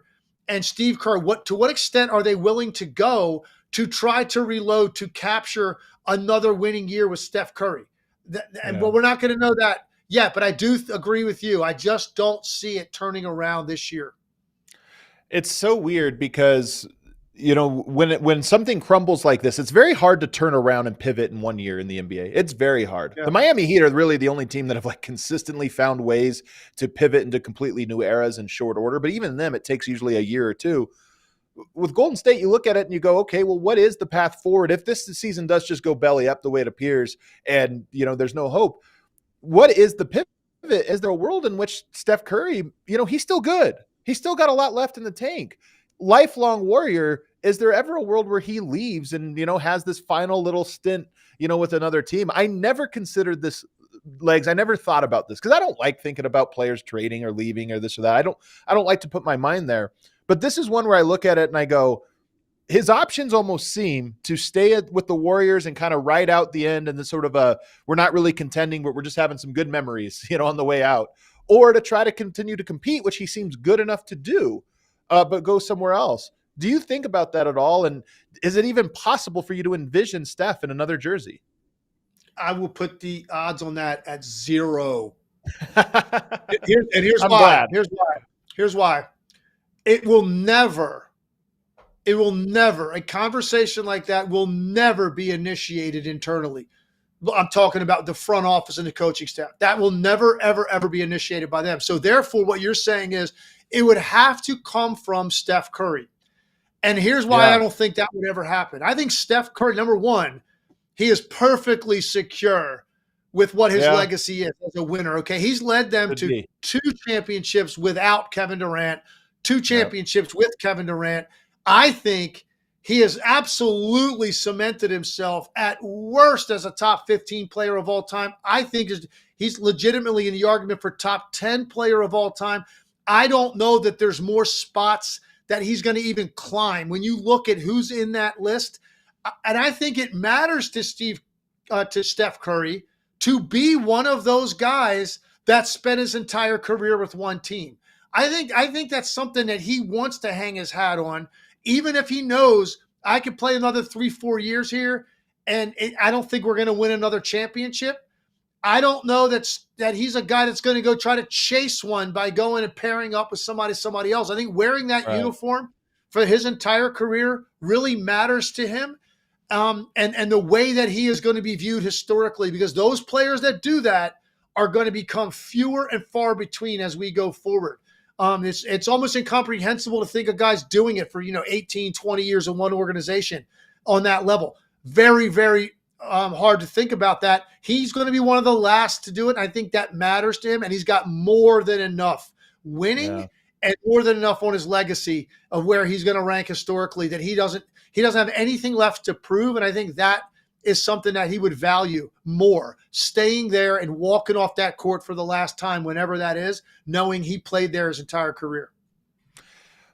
and Steve Kerr, to what extent are they willing to go to try to reload to capture another winning year with Steph Curry? But we're not going to know that. Yeah, but I do agree with you. I just don't see it turning around this year. It's so weird because, when something crumbles like this, it's very hard to turn around and pivot in 1 year in the NBA. It's very hard. Yeah. The Miami Heat are really the only team that have consistently found ways to pivot into completely new eras in short order. But even them, it takes usually a year or two. With Golden State, you look at it and you go, okay, well, what is the path forward? If this season does just go belly up the way it appears and, there's no hope, what is the pivot? Is there a world in which Steph Curry, he's still good. He's still got a lot left in the tank. Lifelong Warrior, is there ever a world where he leaves and, has this final little stint, with another team? I never considered this, Legs. I never thought about this because I don't like thinking about players trading or leaving or this or that. I don't like to put my mind there. But this is one where I look at it and I go, his options almost seem to stay with the Warriors and kind of ride out the end and the sort of we're not really contending, but we're just having some good memories, on the way out, or to try to continue to compete, which he seems good enough to do, but go somewhere else. Do you think about that at all? And is it even possible for you to envision Steph in another jersey? I will put the odds on that at 0. Here's why. Here's why. It will never, a conversation like that will never be initiated internally. I'm talking about the front office and the coaching staff. That will never, ever, ever be initiated by them. So therefore, what you're saying is it would have to come from Steph Curry. And here's why I don't think that would ever happen. I think Steph Curry, number one, he is perfectly secure with what his legacy is as a winner. Okay. He's led them to 2 championships without Kevin Durant, 2 championships with Kevin Durant. I think he has absolutely cemented himself at worst as a top 15 player of all time. I think he's legitimately in the argument for top 10 player of all time. I don't know that there's more spots that he's going to even climb when you look at who's in that list. And I think it matters to Steph Curry to be one of those guys that spent his entire career with one team. I think that's something that he wants to hang his hat on, even if he knows I could play another 3-4 years here, and I don't think we're going to win another championship. I don't know that he's a guy that's going to go try to chase one by going and pairing up with somebody else. I think wearing that uniform for his entire career really matters to him. And the way that he is going to be viewed historically, because those players that do that are going to become fewer and far between as we go forward. It's almost incomprehensible to think of guys doing it for, 18, 20 years in one organization on that level. Very, very hard to think about that. He's going to be one of the last to do it. I think that matters to him, and he's got more than enough winning and more than enough on his legacy of where he's going to rank historically that he doesn't have anything left to prove. And I think that is something that he would value more, staying there and walking off that court for the last time, whenever that is, knowing he played there his entire career.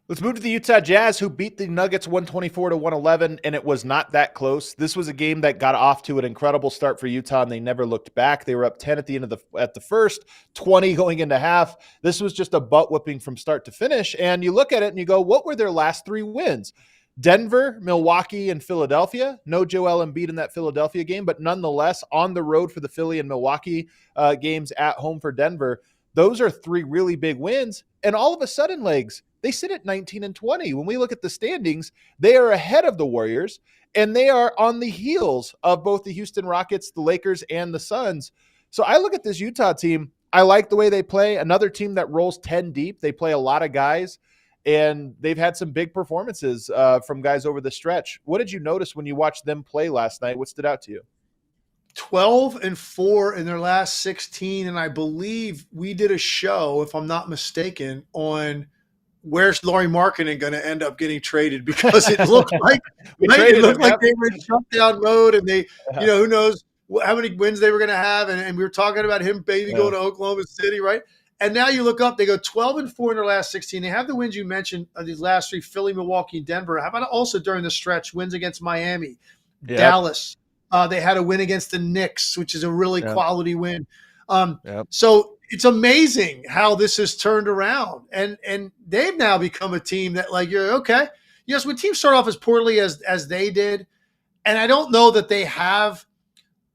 Let's move to the Utah Jazz, who beat the Nuggets 124-111, and it was not that close. This was a game that got off to an incredible start for Utah, and they never looked back. They were up 10 at the end of the first, 20 going into half. This was just a butt whipping from start to finish. And you look at it and you go, what were their last 3 wins? Denver, Milwaukee, and Philadelphia. No Joel Embiid in that Philadelphia game, but nonetheless on the road for the Philly and Milwaukee games, at home for Denver. Those are 3 really big wins. And all of a sudden, Legs, they sit at 19-20. When we look at the standings, they are ahead of the Warriors, and they are on the heels of both the Houston Rockets, the Lakers, and the Suns. So I look at this Utah team. I like the way they play. Another team that rolls 10 deep. They play a lot of guys, and they've had some big performances from guys over the stretch. What did you notice when you watched them play last night? What stood out to you? 12-4 in their last 16, and I believe we did a show, if I'm not mistaken, on where's Lauri Markkanen going to end up getting traded, because it looked like they were in shutdown mode, and they, who knows how many wins they were going to have, and we were talking about him maybe going to Oklahoma City, right? And now you look up, they go 12-4 in their last 16. They have the wins you mentioned, these last 3, Philly, Milwaukee, and Denver. How about also during the stretch, wins against Miami, Dallas? They had a win against the Knicks, which is a really quality win. So it's amazing how this has turned around. And they've now become a team that, like, you're okay. Yes, when teams start off as poorly as they did, and I don't know that they have,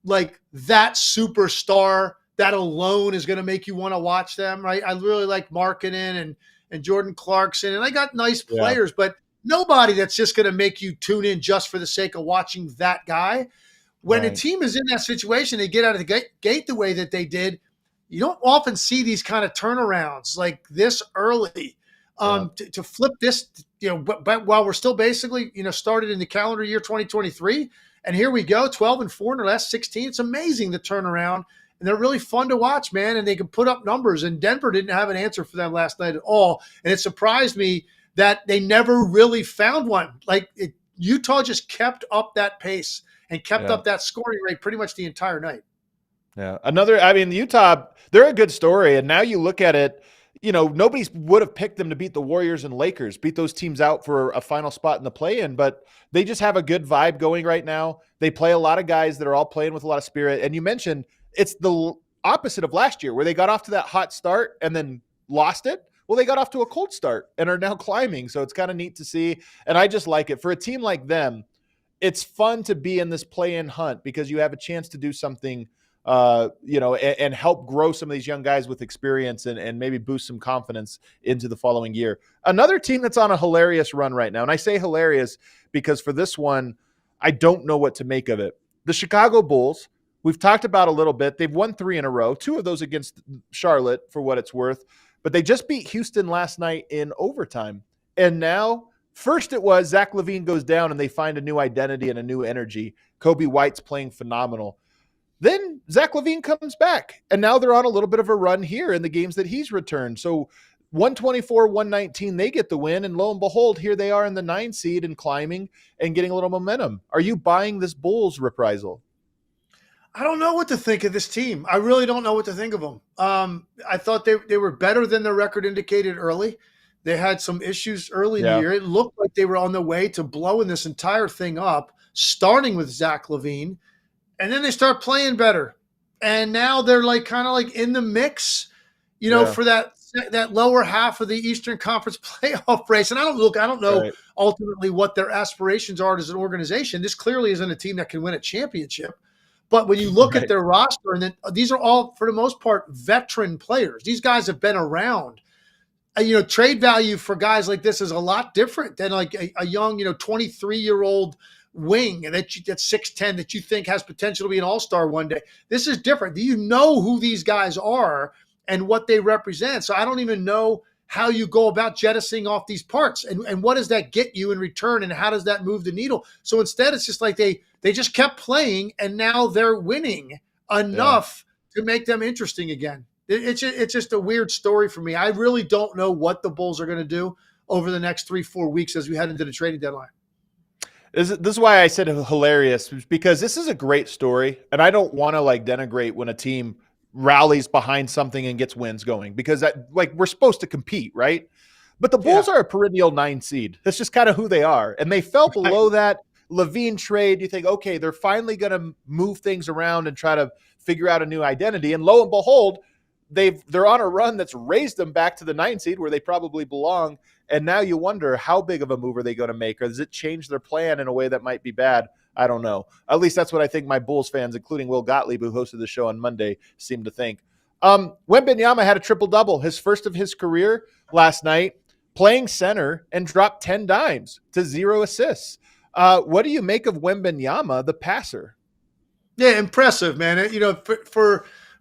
like, that superstar that alone is going to make you want to watch them, right? I really like Markkanen and Jordan Clarkson, and I got nice players, but nobody that's just going to make you tune in just for the sake of watching that guy. When a team is in that situation, they get out of the gate the way that they did, you don't often see these kind of turnarounds like this early. To flip this, but while we're still basically, started in the calendar year 2023, and here we go, 12-4 in their last 16. It's amazing the turnaround, and they're really fun to watch, man, and they can put up numbers, and Denver didn't have an answer for them last night at all, and it surprised me that they never really found one. Utah just kept up that pace and kept up that scoring rate pretty much the entire night. Yeah. Utah, they're a good story. And now you look at it, nobody would have picked them to beat the Warriors and Lakers, beat those teams out for a final spot in the play-in, but they just have a good vibe going right now. They play a lot of guys that are all playing with a lot of spirit. And you mentioned it's the opposite of last year where they got off to that hot start and then lost it. Well, they got off to a cold start and are now climbing. So it's kind of neat to see. And I just like it. For a team like them, it's fun to be in this play-in hunt because you have a chance to do something and help grow some of these young guys with experience and maybe boost some confidence into the following year. Another team that's on a hilarious run right now, and I say hilarious because for this one, I don't know what to make of it. The Chicago Bulls, we've talked about a little bit. They've won 3 in a row, 2 of those against Charlotte for what it's worth, but they just beat Houston last night in overtime. And now, first it was Zach LaVine goes down and they find a new identity and a new energy. Kobe White's playing phenomenal. Then Zach LaVine comes back, and now they're on a little bit of a run here in the games that he's returned. So 124-119, they get the win, and lo and behold, here they are in the 9 seed and climbing and getting a little momentum. Are you buying this Bulls reprisal? I don't know what to think of this team. I really don't know what to think of them. I thought they were better than their record indicated early. They had some issues early in the year. It looked like they were on their way to blowing this entire thing up, starting with Zach LaVine. And then they start playing better. And now they're kind of in the mix, for that lower half of the Eastern Conference playoff race. And I don't know ultimately what their aspirations are as an organization. This clearly isn't a team that can win a championship. But when you look at their roster, and then these are all, for the most part, veteran players. These guys have been around. Trade value for guys like this is a lot different than a young, 23-year-old wing that's 6'10" that you think has potential to be an all-star one day. This is different. You know who these guys are and what they represent. So I don't even know how you go about jettisoning off these parts and what does that get you in return and how does that move the needle? So instead it's just they just kept playing and now they're winning enough to make them interesting again. It's just a weird story for me. I really don't know what the Bulls are going to do over the next 3-4 weeks as we head into the trading deadline. This is why I said hilarious, because this is a great story, and I don't want to denigrate when a team rallies behind something and gets wins going, because we're supposed to compete, right? But the Bulls are a perennial 9 seed. That's just kind of who they are, and they fell below that LaVine trade. You think, okay, they're finally going to move things around and try to figure out a new identity, and lo and behold, they're on a run that's raised them back to the 9 seed where they probably belong. And now you wonder, how big of a move are they going to make? Or does it change their plan in a way that might be bad? I don't know. At least that's what I think my Bulls fans, including Will Gottlieb, who hosted the show on Monday, seem to think. Wemby had a triple-double, his first of his career last night, playing center and dropped 10 dimes to 0 assists. What do you make of Wemby, the passer? Yeah, impressive, man.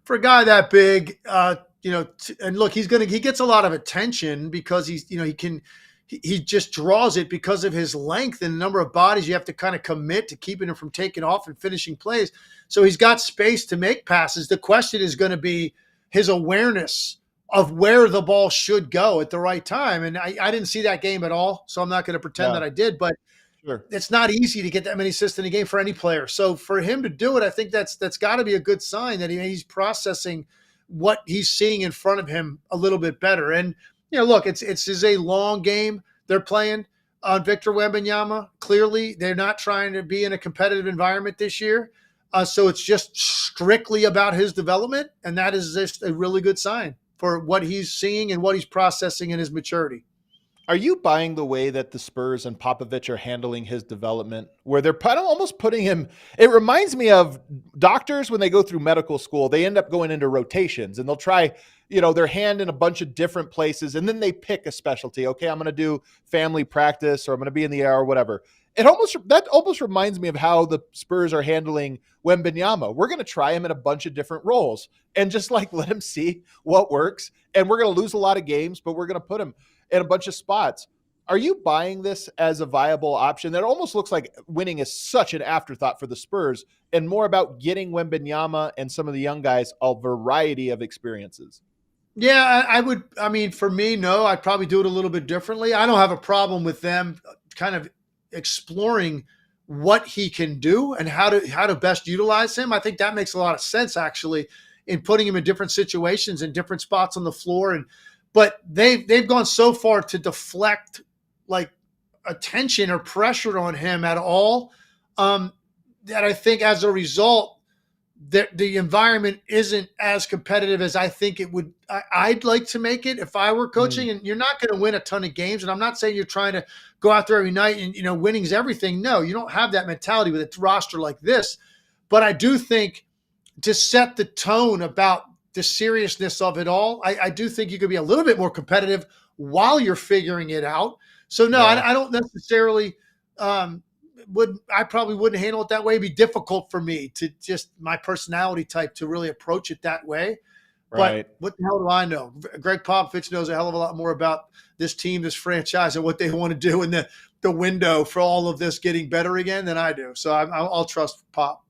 For a guy that big, and look, he gets a lot of attention because he just draws it because of his length and the number of bodies you have to kind of commit to keeping him from taking off and finishing plays. So he's got space to make passes. The question is going to be his awareness of where the ball should go at the right time. And I didn't see that game at all, so I'm not going to pretend that I did, but it's not easy to get that many assists in a game for any player. So for him to do it, I think that's got to be a good sign that he's processing what he's seeing in front of him a little bit better. And, look, it's a long game they're playing on Victor Wembanyama. Clearly, they're not trying to be in a competitive environment this year. So it's just strictly about his development, and that is just a really good sign for what he's seeing and what he's processing in his maturity. Are you buying the way that the Spurs and Popovich are handling his development, where they're almost putting him – it reminds me of doctors when they go through medical school. They end up going into rotations, and they'll try their hand in a bunch of different places, and then they pick a specialty. Okay, I'm going to do family practice, or I'm going to be in the air or whatever. That almost reminds me of how the Spurs are handling Wembanyama. We're going to try him in a bunch of different roles and just let him see what works. And we're going to lose a lot of games, but we're going to put him in a bunch of spots. Are you buying this as a viable option? That almost looks like winning is such an afterthought for the Spurs and more about getting Wembanyama and some of the young guys a variety of experiences. Yeah, I would. I mean, for me, no, I'd probably do it a little bit differently. I don't have a problem with them kind of exploring what he can do and how to best utilize him. I think that makes a lot of sense, actually, in putting him in different situations and different spots on the floor. but they've gone so far to deflect like attention or pressure on him at all, that I think as a result, the environment isn't as competitive as I think it would. I'd like to make it if I were coaching. And you're not going to win a ton of games. And I'm not saying you're trying to go out there every night and winning's everything. No, you don't have that mentality with a roster like this. But I do think to set the tone about the seriousness of it all, I do think you could be a little bit more competitive while you're figuring it out. So no, I don't necessarily. I probably wouldn't handle it that way. It'd be difficult for me to just my personality type to really approach it that way. Right. But what the hell do I know? Greg Popovich knows a hell of a lot more about this team, this franchise, and what they want to do in the window for all of this getting better again than I do. So I'll trust Pop.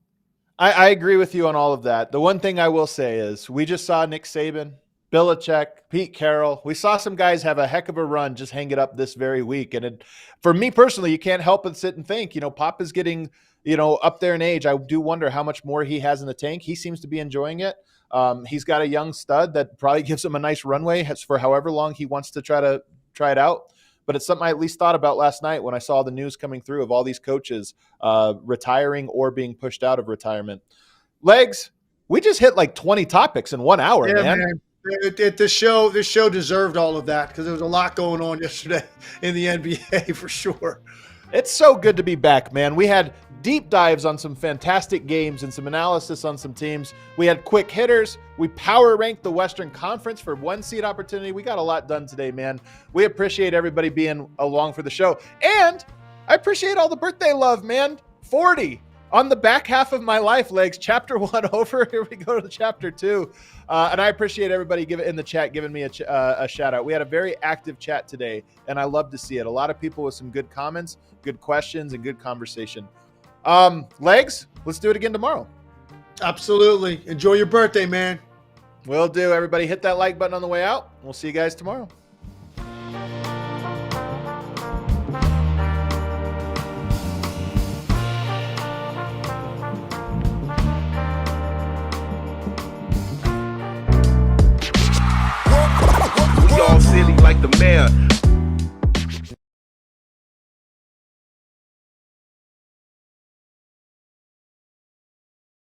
I agree with you on all of that. The one thing I will say is we just saw Nick Saban, Belichick, Pete Carroll. We saw some guys have a heck of a run just hang it up this very week. And for me personally, you can't help but sit and think, Pop is getting, up there in age. I do wonder how much more he has in the tank. He seems to be enjoying it. He's got a young stud that probably gives him a nice runway for however long he wants to try it out. But it's something I at least thought about last night when I saw the news coming through of all these coaches retiring or being pushed out of retirement. Legs, we just hit like 20 topics in 1 hour, man. This show deserved all of that because there was a lot going on yesterday in the NBA for sure. It's so good to be back, man. We had deep dives on some fantastic games and some analysis on some teams. We had quick hitters. We power ranked the Western Conference for 1 seed opportunity. We got a lot done today, man. We appreciate everybody being along for the show. And I appreciate all the birthday love, man. 40 on the back half of my life, Legs. Chapter 1 over. Here we go to chapter 2. And I appreciate everybody in the chat giving me a shout out. We had a very active chat today, and I love to see it. A lot of people with some good comments, good questions, and good conversation. Legs, let's do it again tomorrow. Absolutely. Enjoy your birthday, man. Will do. Everybody hit that like button on the way out. We'll see you guys tomorrow. Silly like the mayor.